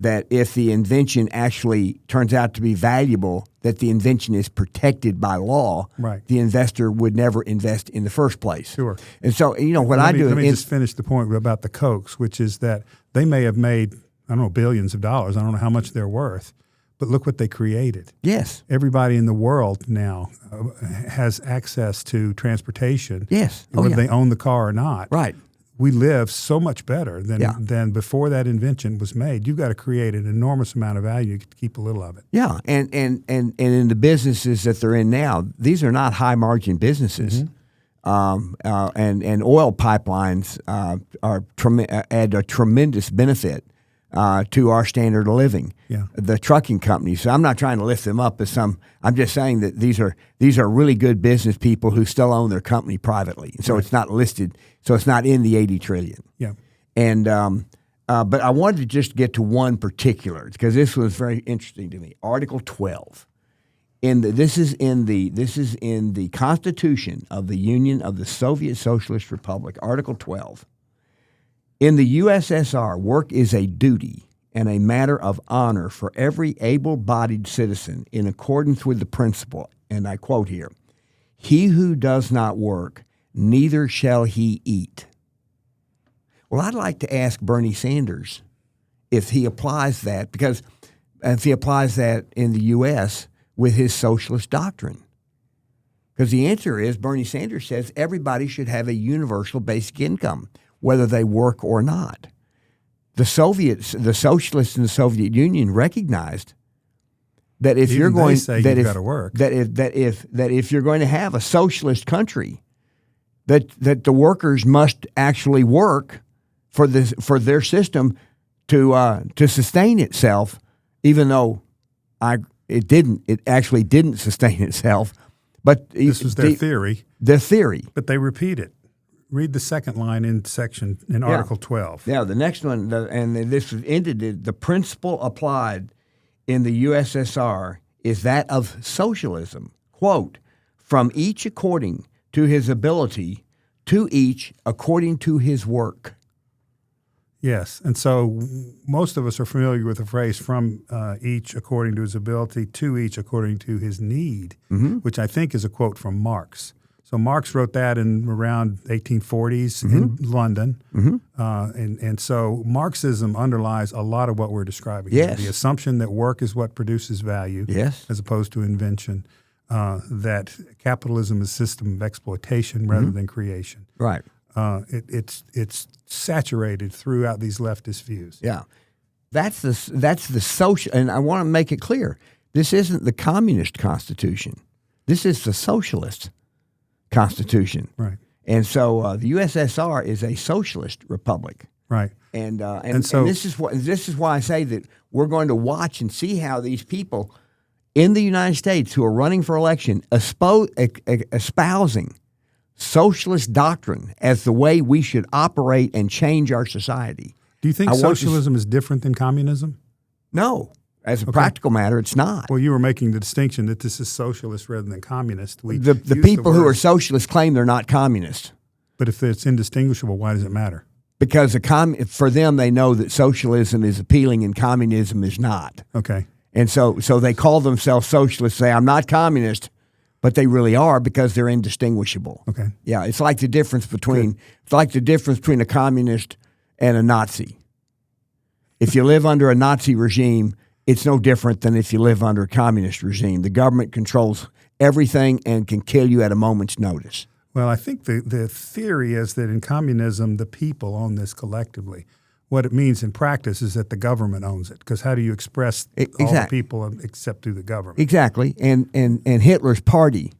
that if the invention actually turns out to be valuable, that the invention is protected by law, right, the investor would never invest in the first place. Sure. And so, let me just finish the point about the Cokes, which is that they may have made, I don't know, billions of dollars. I don't know how much they're worth, but look what they created. Yes. Everybody in the world now has access to transportation. Yes. Whether they own the car or not. Right. We live so much better than before that invention was made. You've got to create an enormous amount of value to keep a little of it. Yeah, and in the businesses that they're in now, these are not high margin businesses, and oil pipelines add a tremendous benefit to our standard of living. Yeah. The trucking companies. So I'm not trying to lift them up as some. I'm just saying that these are really good business people who still own their company privately. So It's not listed. So it's not in the 80 trillion. Yeah. And but I wanted to just get to one particular because this was very interesting to me. Article 12. This is in the Constitution of the Union of the Soviet Socialist Republic. Article 12. In the USSR, work is a duty and a matter of honor for every able-bodied citizen in accordance with the principle, and I quote here, "He who does not work, neither shall he eat." Well, I'd like to ask Bernie Sanders if he applies that, because if he applies that in the U.S. with his socialist doctrine. Because the answer is Bernie Sanders says everybody should have a universal basic income, whether they work or not. The socialists in the Soviet Union recognized that if you're going if you're going to have a socialist country, that the workers must actually work for their system to sustain itself, even though it actually didn't sustain itself. But this was their theory. Their theory. But they repeat it. Read the second line in Article 12. Yeah, the next one, and this was ended. The principle applied in the USSR is that of socialism. Quote, "From each according to his ability, to each according to his work." Yes, and so most of us are familiar with the phrase "from each according to his ability, to each according to his need," which I think is a quote from Marx. So Marx wrote that in around 1840s in London, and so Marxism underlies a lot of what we're describing. Yes. The assumption that work is what produces value, yes, as opposed to invention, that capitalism is a system of exploitation rather than creation. Right. It's saturated throughout these leftist views. Yeah, that's the social, and I want to make it clear: this isn't the communist constitution. This is the socialist constitution. Right. And so the USSR is a socialist republic. Right. And so this is why I say that we're going to watch and see how these people in the United States who are running for election espousing socialist doctrine as the way we should operate and change our society. Do you think socialism is different than communism? No. As a practical matter, it's not. Well, you were making the distinction that this is socialist rather than communist. The people who are socialists claim they're not communists. But if it's indistinguishable, why does it matter? Because for them, they know that socialism is appealing and communism is not. Okay. And so they call themselves socialists, say, I'm not communist, but they really are because they're indistinguishable. Okay. Yeah, it's like the difference between a communist and a Nazi. If you live under a Nazi regime, it's no different than if you live under a communist regime. The government controls everything and can kill you at a moment's notice. Well, I think the theory is that in communism, the people own this collectively. What it means in practice is that the government owns it, because how do you express all the people except through the government? Exactly. And Hitler's party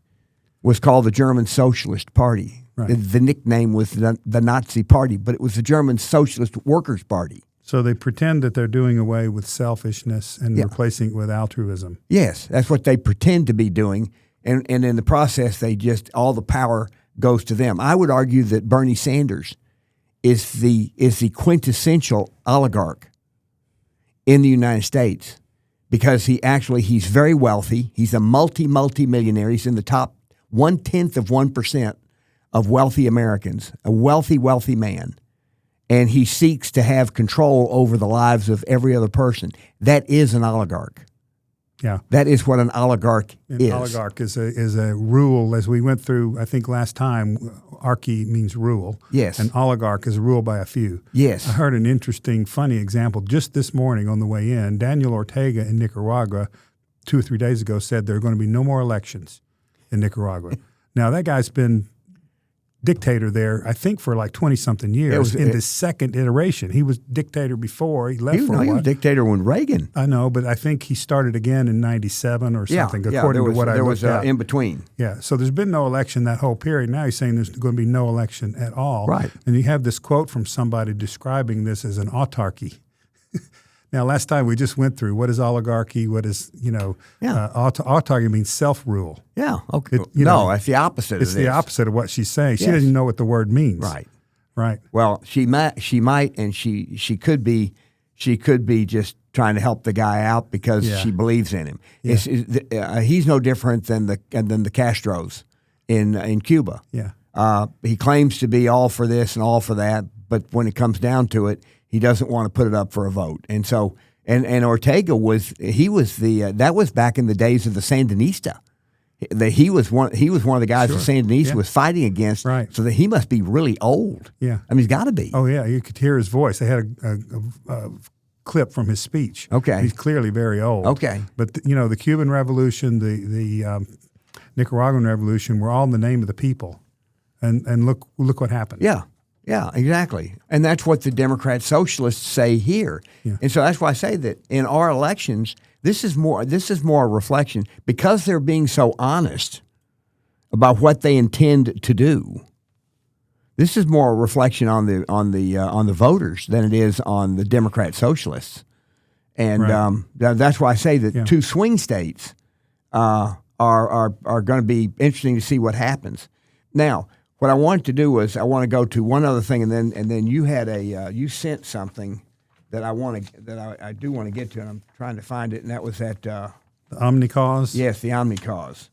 was called the German Socialist Party. Right. The nickname was the Nazi Party, but it was the German Socialist Workers' Party. So they pretend that they're doing away with selfishness and replacing it with altruism. Yes, that's what they pretend to be doing. And in the process, all the power goes to them. I would argue that Bernie Sanders is the quintessential oligarch in the United States, because he's very wealthy. He's a multi-millionaire. He's in the top 0.1% of wealthy Americans, a wealthy man. And he seeks to have control over the lives of every other person. That is an oligarch. Yeah, that is what an oligarch is. An oligarch is a rule, as we went through, I think last time, archy means rule. Yes. An oligarch is a rule by a few. Yes. I heard an interesting, funny example just this morning on the way in. Daniel Ortega in Nicaragua 2 or 3 days ago said there are going to be no more elections in Nicaragua. Now, that guy's been dictator there, I think, for like 20-something years. In the second iteration. He was dictator before. He left for a while. He was dictator when Reagan. I know, but I think he started again in 97 or something, according to what I looked at. In between. Yeah, so there's been no election that whole period. Now he's saying there's going to be no election at all. Right. And you have this quote from somebody describing this as an autarky. Now, last time we just went through what is oligarchy, what is, autarky means self-rule. Yeah, okay. That's the opposite of this. It's the opposite of what she's saying. She Yes. doesn't know what the word means. Right. Well, she might, and she could be just trying to help the guy out because she believes in him. Yeah. He's no different than the Castros in Cuba. Yeah. He claims to be all for this and all for that, but when it comes down to it, he doesn't want to put it up for a vote. And so, and Ortega that was back in the days of the Sandinista. He was one of the guys the Sandinista was fighting against. Right. So that he must be really old. Yeah. I mean, he's got to be. Oh, yeah. You could hear his voice. They had a clip from his speech. Okay. He's clearly very old. Okay. But, the Cuban Revolution, the Nicaraguan Revolution were all in the name of the people. And look what happened. Yeah. Yeah, exactly. And that's what the Democrat socialists say here. Yeah. And so that's why I say that in our elections, this is more a reflection, because they're being so honest about what they intend to do. This is more a reflection on the voters than it is on the Democrat socialists. And that's why I say that two swing states are going to be interesting to see what happens. Now, what I wanted to do was I want to go to one other thing, and then you had you sent something that I do want to get to, and I'm trying to find it, and that was that the Omnicause. Yes, the Omnicause.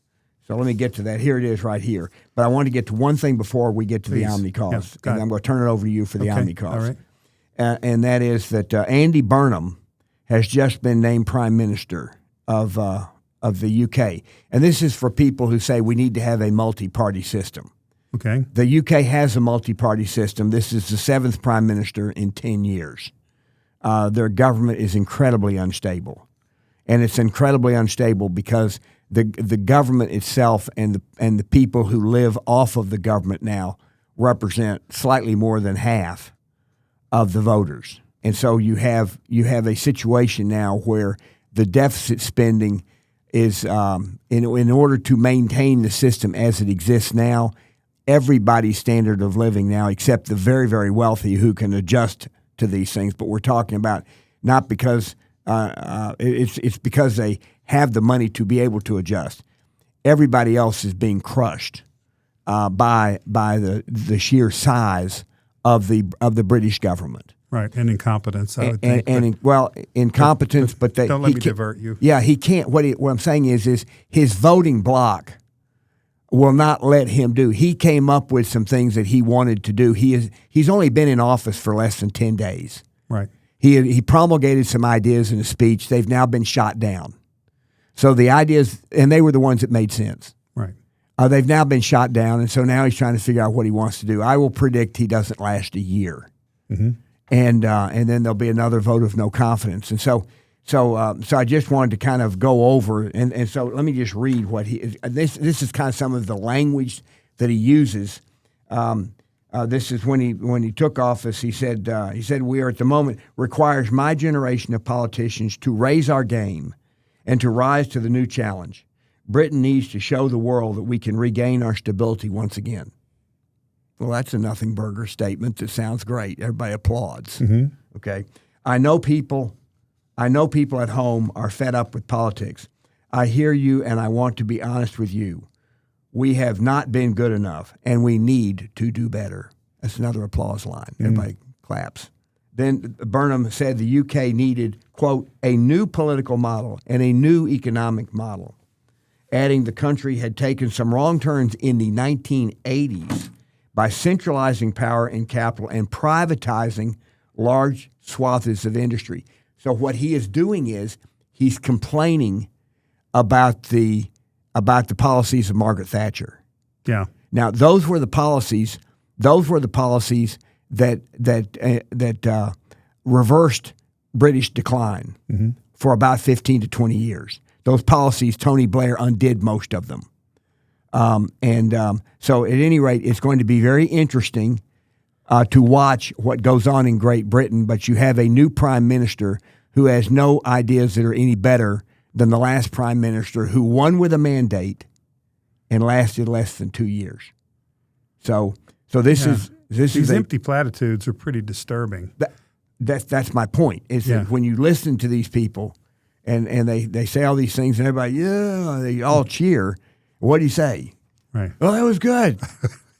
So let me get to that. Here it is, right here. But I want to get to one thing before we get to the Omnicause, and I'm going to turn it over to you for the Omnicause. All right. And that is that Andy Burnham has just been named Prime Minister of the UK, and this is for people who say we need to have a multi-party system. Okay. The UK has a multi-party system. This is the 7th prime minister in 10 years. Their government is incredibly unstable, and it's incredibly unstable because the government itself and the people who live off of the government now represent slightly more than half of the voters. And so you have a situation now where the deficit spending is in order to maintain the system as it exists now. Everybody's standard of living now, except the very, very wealthy who can adjust to these things. But we're talking about not because it's because they have the money to be able to adjust. Everybody else is being crushed by the sheer size of the British government. Right, and incompetence. I would think. Incompetence. But don't let me divert you. Yeah, he can't. What I'm saying is his voting bloc will not let him do. He came up with some things that he wanted to do. He's only been in office for less than 10 days. Right. He promulgated some ideas in a speech. They've now been shot down. So the ideas, and they were the ones that made sense. Right. They've now been shot down, and so now he's trying to figure out what he wants to do. I will predict he doesn't last a year, and then there'll be another vote of no confidence. And so I just wanted to kind of go over, and so let me just read what this is kind of some of the language that he uses. This is when he took office. He said we are at the moment requires my generation of politicians to raise our game and to rise to the new challenge. Britain needs to show the world that we can regain our stability once again. Well, that's a nothing burger statement that sounds great. Everybody applauds. Okay, I know people at home are fed up with politics. I hear you, and I want to be honest with you. We have not been good enough, and we need to do better. That's another applause line. Everybody claps. Then Burnham said the UK needed, quote, a new political model and a new economic model, adding the country had taken some wrong turns in the 1980s by centralizing power and capital and privatizing large swaths of industry. So what he is doing is he's complaining about the policies of Margaret Thatcher. Yeah. Now those were the policies that reversed British decline for about 15 to 20 years. Those policies, Tony Blair undid most of them. So at any rate, it's going to be very interesting to watch what goes on in Great Britain, but you have a new prime minister who has no ideas that are any better than the last prime minister who won with a mandate and lasted less than 2 years. So these empty platitudes are pretty disturbing. That's my point. Is that when you listen to these people and they say all these things and everybody, they all cheer. What do you say? Right. Well, that was good.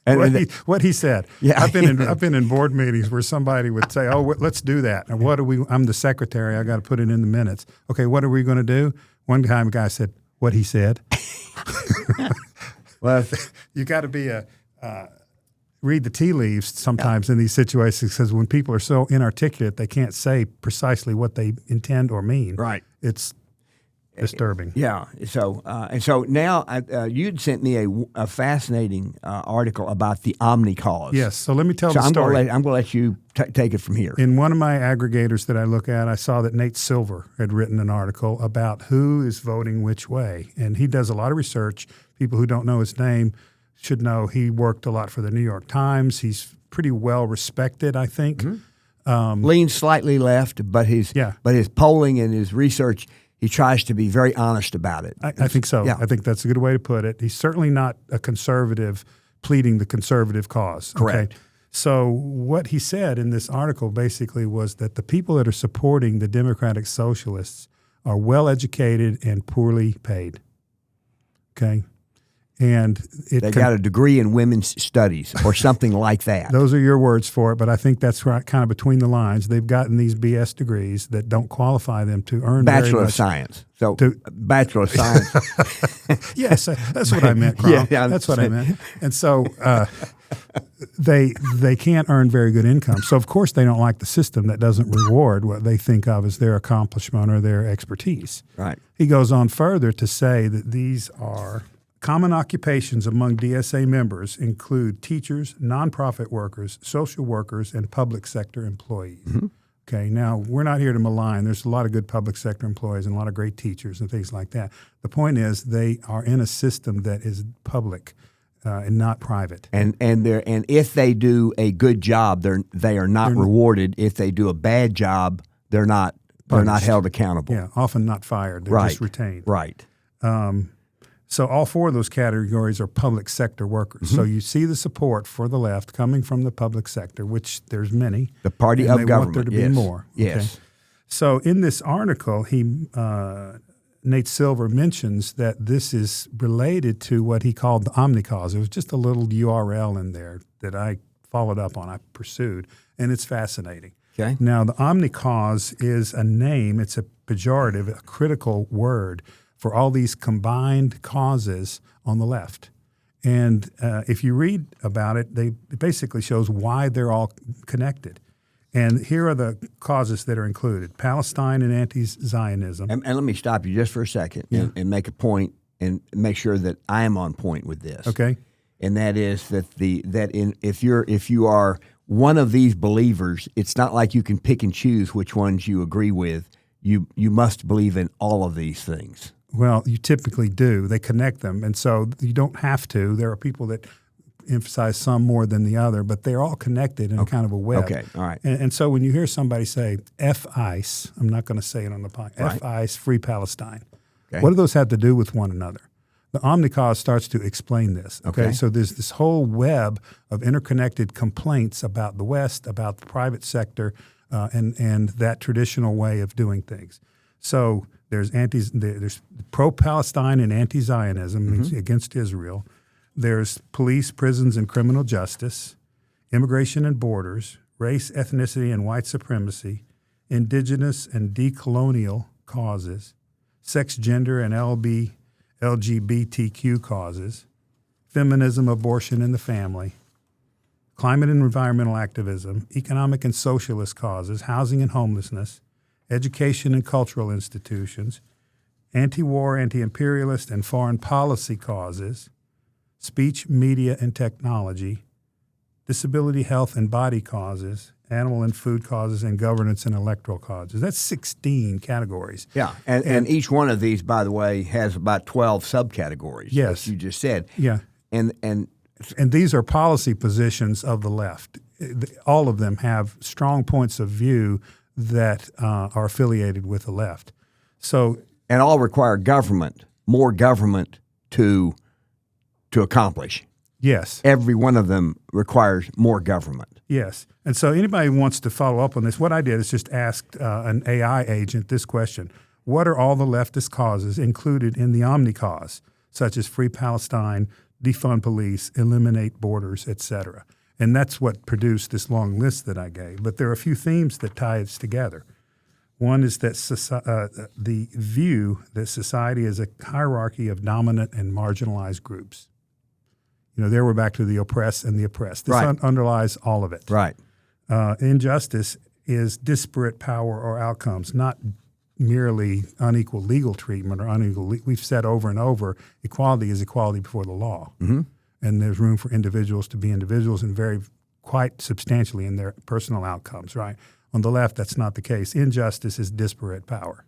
And what he said. Yeah. I've been in board meetings where somebody would say, "Oh, let's do that." And I'm the secretary. I got to put it in the minutes. Okay, what are we going to do? One time, a guy said, "What he said." Well, you got to be read the tea leaves sometimes in these situations, because when people are so inarticulate, they can't say precisely what they intend or mean. Right. It's disturbing. Yeah. So now you'd sent me a fascinating article about the Omni cause. Yes. So let me tell the story. I'm going to let you take it from here. In one of my aggregators that I look at, I saw that Nate Silver had written an article about who is voting which way. And he does a lot of research. People who don't know his name should know he worked a lot for the New York Times. He's pretty well respected, I think. Leans slightly left, but his polling and his research, he tries to be very honest about it. I think so. Yeah. I think that's a good way to put it. He's certainly not a conservative pleading the conservative cause. Correct. Okay? So what he said in this article basically was that the people that are supporting the Democratic Socialists are well-educated and poorly paid. Okay? And they got a degree in women's studies or something like that. Those are your words for it, but I think that's right, kind of between the lines. They've gotten these BS degrees that don't qualify them to earn Bachelor of Science. So Bachelor of Science. Yes, that's what I meant, Crom. Yeah, that's what I meant. And so they can't earn very good income. So, of course, they don't like the system that doesn't reward what they think of as their accomplishment or their expertise. Right. He goes on further to say that these are common occupations among DSA members include teachers, nonprofit workers, social workers, and public sector employees. Okay, now we're not here to malign. There's a lot of good public sector employees and a lot of great teachers and things like that. The point is they are in a system that is public and not private. And if they do a good job, they are not rewarded. If they do a bad job, they're not held accountable. Yeah, often not fired. They're just retained. Right. So all four of those categories are public sector workers. So you see the support for the left coming from the public sector, which there's many. The party of government. They want there to be more. Yes. Okay? So in this article, Nate Silver mentions that this is related to what he called the Omni cause. It was just a little URL in there that I followed up on, I pursued, and it's fascinating. Okay. Now, the Omni cause is a name. It's a pejorative, a critical word for all these combined causes on the left. And if you read about it, it basically shows why they're all connected. And here are the causes that are included: Palestine and anti-Zionism. And let me stop you just for a second and make a point and make sure that I am on point with this. Okay. And that is that if you are one of these believers, it's not like you can pick and choose which ones you agree with. You must believe in all of these things. Well, you typically do. They connect them, and so you don't have to. There are people that emphasize some more than the other, but they're all connected in kind of a web. Okay, all right. And so when you hear somebody say F ICE, I'm not going to say it on the podcast, Right. F ICE, Free Palestine. Okay. What do those have to do with one another? The Omnicause starts to explain this. Okay. So there's this whole web of interconnected complaints about the West, about the private sector, and that traditional way of doing things. So there's pro-Palestine and anti-Zionism means against Israel. There's police, prisons, and criminal justice, immigration and borders, race, ethnicity, and white supremacy, indigenous and decolonial causes, sex, gender, and LGBTQ causes, feminism, abortion, and the family, climate and environmental activism, economic and socialist causes, housing and homelessness, education and cultural institutions, anti-war, anti-imperialist, and foreign policy causes, speech, media, and technology, disability, health, and body causes, animal and food causes, and governance and electoral causes. That's 16 categories. Yeah, and each one of these, by the way, has about 12 subcategories. Yes. As you just said. Yeah. And these are policy positions of the left. All of them have strong points of view that are affiliated with the left. So, and all require more government to accomplish. yes. Every one of them requires more government. Yes. And so anybody who wants to follow up on this, what I did is just asked an AI agent this question: what are all the leftist causes included in the Omnicause, such as Free Palestine, defund police, eliminate borders, etc.? And that's what produced this long list that I gave. But there are a few themes that tie us together. One is that the view that society is a hierarchy of dominant and marginalized groups. There we're back to the oppressed and the oppressed. This Right. underlies all of it. Right. Injustice is disparate power or outcomes, not merely unequal legal treatment or unequal. We've said over and over, equality is equality before the law. Mm-hmm. And there's room for individuals to be individuals and vary quite substantially in their personal outcomes, right? On the left, that's not the case. Injustice is disparate power.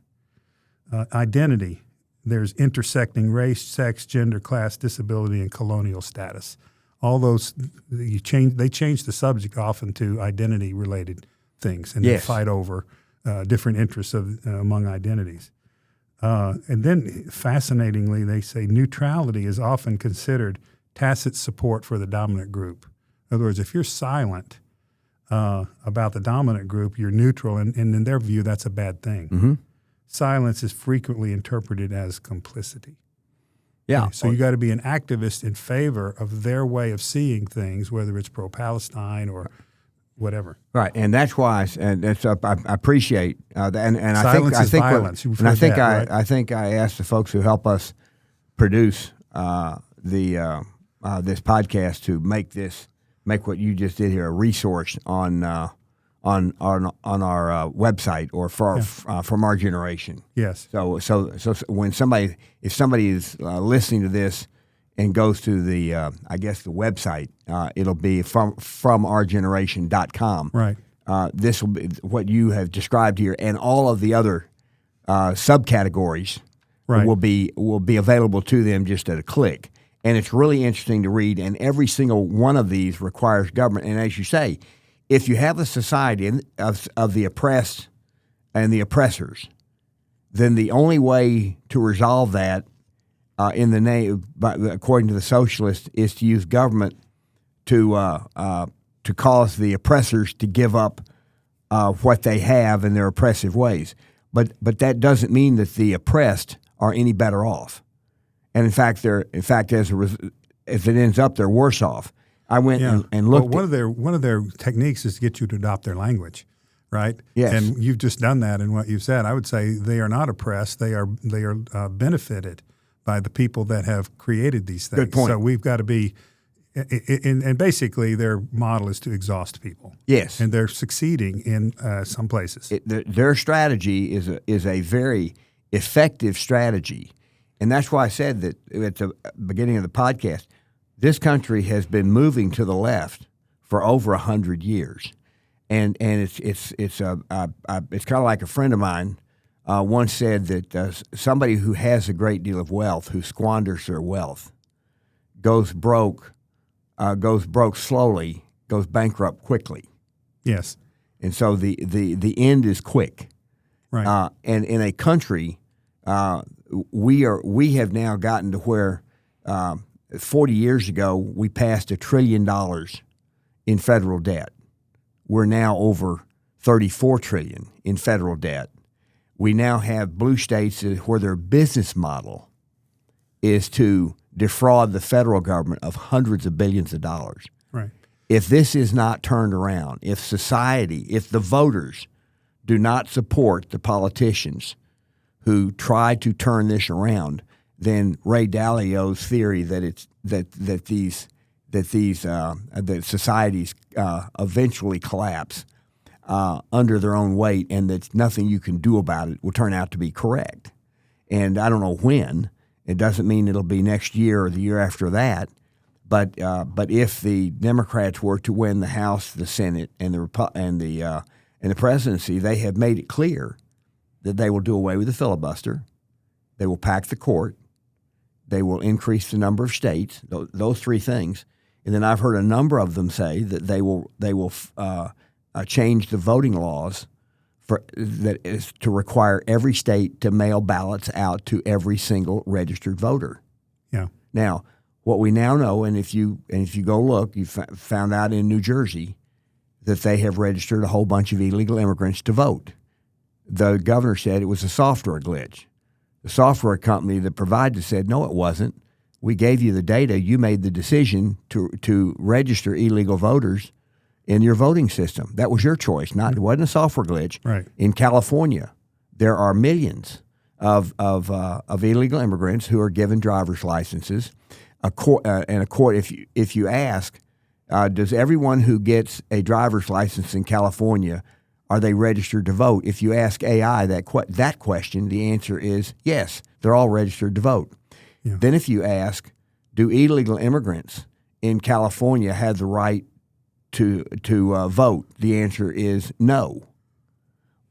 Identity, there's intersecting race, sex, gender, class, disability, and colonial status. All those, they change the subject often to identity-related things, and Yes. they fight over different interests among identities. And then, fascinatingly, they say neutrality is often considered tacit support for the dominant group. In other words, if you're silent about the dominant group, you're neutral, and in their view, that's a bad thing. Mm-hmm. Silence is frequently interpreted as complicity. Yeah. Okay, so you got to be an activist in favor of their way of seeing things, whether it's pro-Palestine or whatever. Right, and that's why, I appreciate that. And Silence I is think violence. You've and I heard think that, right? I think I asked the folks who help us produce this podcast to make what you just did here a resource on our website or from our generation. Yes. So when if somebody is listening to this and goes to the the website, it'll be FromOurGeneration.com. Right. This will be what you have described here, and all of the other subcategories Right. will be available to them just at a click. And it's really interesting to read. And every single one of these requires government. And as you say, if you have a society of the oppressed and the oppressors, then the only way to resolve that in the name, according to the socialists, is to use government to cause the oppressors to give up what they have in their oppressive ways. But that doesn't mean that the oppressed are any better off. And in fact, as it ends up, they're worse off. I went and looked. Well, one of their techniques is to get you to adopt their language, right? Yes. And you've just done that in what you've said. I would say they are not oppressed. They are benefited by the people that have created these things. Good point. So we've got to be And basically, their model is to exhaust people. Yes. And they're succeeding in some places. Their strategy is a very effective strategy. And that's why I said that at the beginning of the podcast, this country has been moving to the left for over 100 years. And it's kind of like a friend of mine once said that somebody who has a great deal of wealth, who squanders their wealth, goes broke slowly, goes bankrupt quickly. Yes. And so the end is quick. Right. And in a country, we have now gotten to where 40 years ago we passed $1 trillion in federal debt. We're now over $34 trillion in federal debt. We now have blue states where their business model is to defraud the federal government of hundreds of billions of dollars. Right. If this is not turned around, if society, if the voters do not support the politicians who try to turn this around, then Ray Dalio's theory that societies eventually collapse under their own weight and that nothing you can do about it will turn out to be correct. And I don't know when. It doesn't mean it'll be next year or the year after that. But if the Democrats were to win the House, the Senate, and the presidency, they have made it clear that they will do away with the filibuster. They will pack the court. They will increase the number of states. Those three things. And then I've heard a number of them say that they will change the voting laws that is to require every state to mail ballots out to every single registered voter. Yeah. Now, what we now know, and if you go look, you found out in New Jersey that they have registered a whole bunch of illegal immigrants to vote. The governor said it was a software glitch. The software company that provided said, no, it wasn't. We gave you the data. You made the decision to register illegal voters in your voting system. That was your choice. It wasn't a software glitch. Right. In California, there are millions of illegal immigrants who are given driver's licenses. If you ask, does everyone who gets a driver's license in California, are they registered to vote? If you ask AI that question, the answer is yes, they're all registered to vote. Yeah. Then if you ask, do illegal immigrants in California have the right to vote? The answer is no.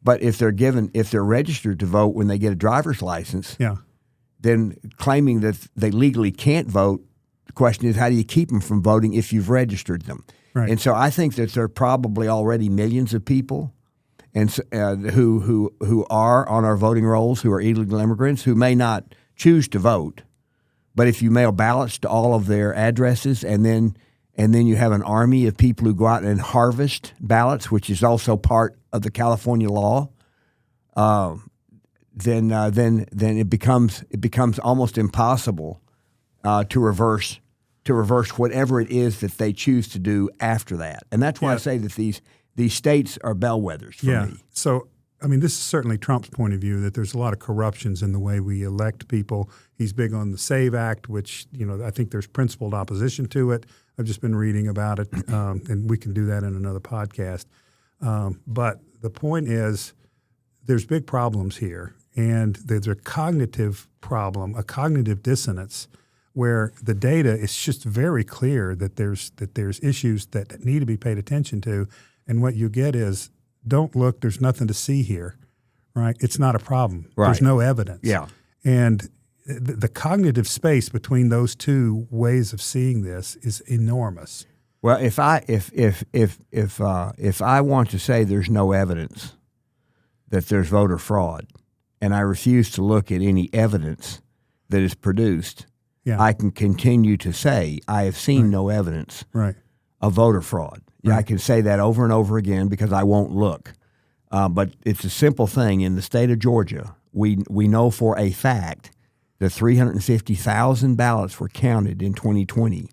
But if they're registered to vote when they get a driver's license, yeah, then claiming that they legally can't vote, the question is, how do you keep them from voting if you've registered them? Right. And so I think that there are probably already millions of people and who are on our voting rolls who are illegal immigrants who may not choose to vote. But if you mail ballots to all of their addresses and then you have an army of people who go out and harvest ballots, which is also part of the California law, then it becomes almost impossible to reverse whatever it is that they choose to do after that. And that's why I say that these states are bellwethers for me. So, I mean, this is certainly Trump's point of view that there's a lot of corruptions in the way we elect people. He's big on the SAVE Act, which, I think there's principled opposition to it. I've just been reading about it, and we can do that in another podcast. But the point is there's big problems here, and there's a cognitive problem, a cognitive dissonance, where the data is just very clear that there's issues that need to be paid attention to, and what you get is, don't look, there's nothing to see here, right? It's not a problem. Right. There's no evidence. Yeah. And the cognitive space between those two ways of seeing this is enormous. Well, if I want to say there's no evidence that there's voter fraud, and I refuse to look at any evidence that is produced, I can continue to say I have seen no evidence of voter fraud. Yeah, I can say that over and over again because I won't look. But it's a simple thing. In the state of Georgia, we know for a fact that 350,000 ballots were counted in 2020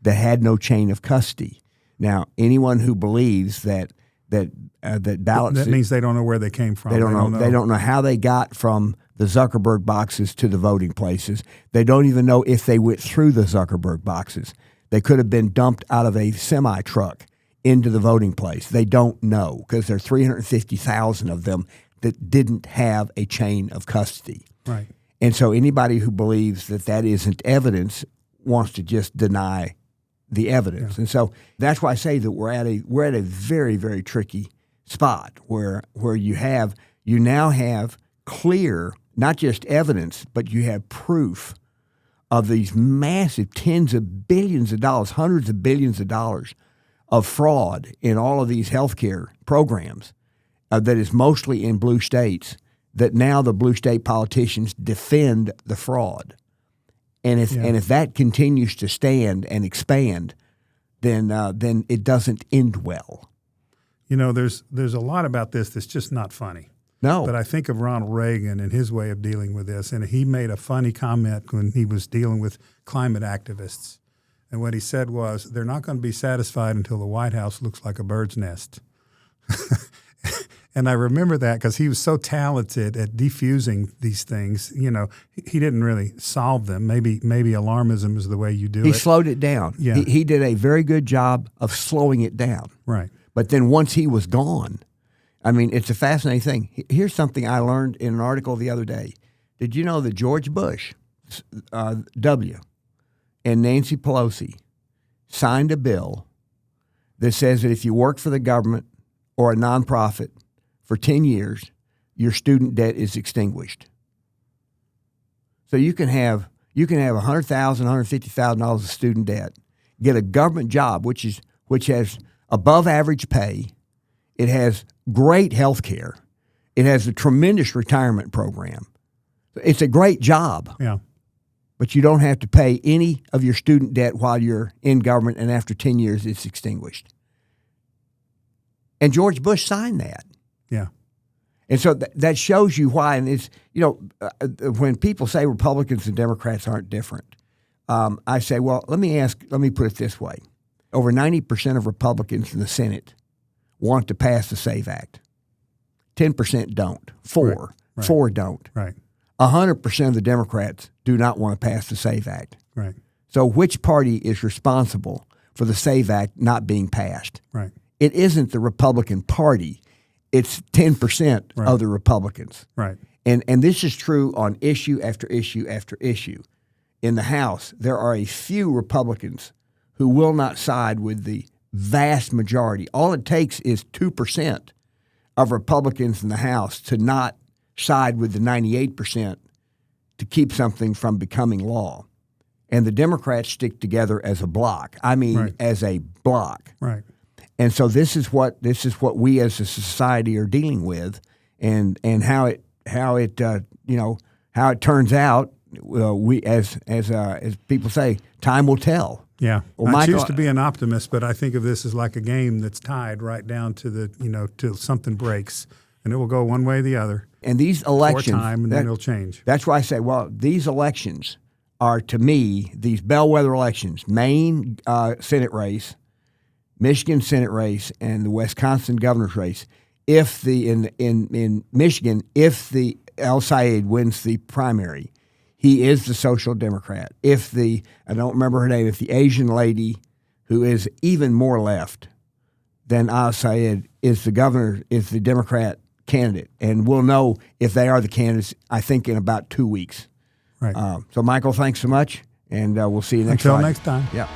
that had no chain of custody. Now, anyone who believes that ballots that means they don't know where they came from. They don't know how they got from the Zuckerberg boxes to the voting places. They don't even know if they went through the Zuckerberg boxes. They could have been dumped out of a semi truck into the voting place. They don't know because there are 350,000 of them that didn't have a chain of custody. Right. And so anybody who believes that that isn't evidence wants to just deny the evidence. Yeah. And so that's why I say that we're at a very, very tricky spot where you now have clear, not just evidence, but you have proof of these massive tens of billions of dollars, hundreds of billions of dollars of fraud in all of these healthcare programs that is mostly in blue states, that now the blue state politicians defend the fraud. And if that continues to stand and expand, then it doesn't end well. You know, there's a lot about this that's just not funny. No. But I think of Ronald Reagan and his way of dealing with this, and he made a funny comment when he was dealing with climate activists. And what he said was, they're not going to be satisfied until the White House looks like a bird's nest. And I remember that because he was so talented at defusing these things. You know, he didn't really solve them. Maybe alarmism is the way you do it. He slowed it down. Yeah. He did a very good job of slowing it down. Right. But then once he was gone, I mean, it's a fascinating thing. Here's something I learned in an article the other day. Did you know that George Bush, W., and Nancy Pelosi signed a bill that says that if you work for the government or a nonprofit for 10 years, your student debt is extinguished. So you can have $100,000, $150,000 of student debt, get a government job which has above average pay, it has great health care, it has a tremendous retirement program. It's a great job. Yeah. But you don't have to pay any of your student debt while you're in government, and after 10 years it's extinguished. And George Bush signed that. Yeah. And so that shows you why. And it's, when people say Republicans and Democrats aren't different, I say, well, let me put it this way. Over 90% of Republicans in the Senate want to pass the SAVE Act. 10% don't. Four don't. Right. 100% of the Democrats do not want to pass the SAVE Act. Right. So which party is responsible for the SAVE Act not being passed? Right. It isn't the Republican Party. It's 10% of the Republicans. Right. And this is true on issue after issue after issue. In the House, there are a few Republicans who will not side with the vast majority. All it takes is 2% of Republicans in the House to not side with the 98% to keep something from becoming law. And the Democrats stick together as a block. I mean, as a block. Right. And so this is what we as a society are dealing with, and how it turns out. We as people say, time will tell. Yeah. Well, I Michael, choose to be an optimist, but I think of this as like a game that's tied right down to till something breaks, and it will go one way or the other. And these elections, for time, and then it'll change. That's why I say, well, these elections are, to me, these bellwether elections: Maine Senate race, Michigan Senate race, and the Wisconsin governor's race. If in Michigan, if the El Sayed wins the primary, he is the social democrat. If I don't remember her name, if the Asian lady who is even more left than El Sayed is the governor, is the Democrat candidate. And we'll know if they are the candidates, I think, in about 2 weeks. Right. So, Michael, thanks so much, and we'll see you next time. Until next time. Yeah.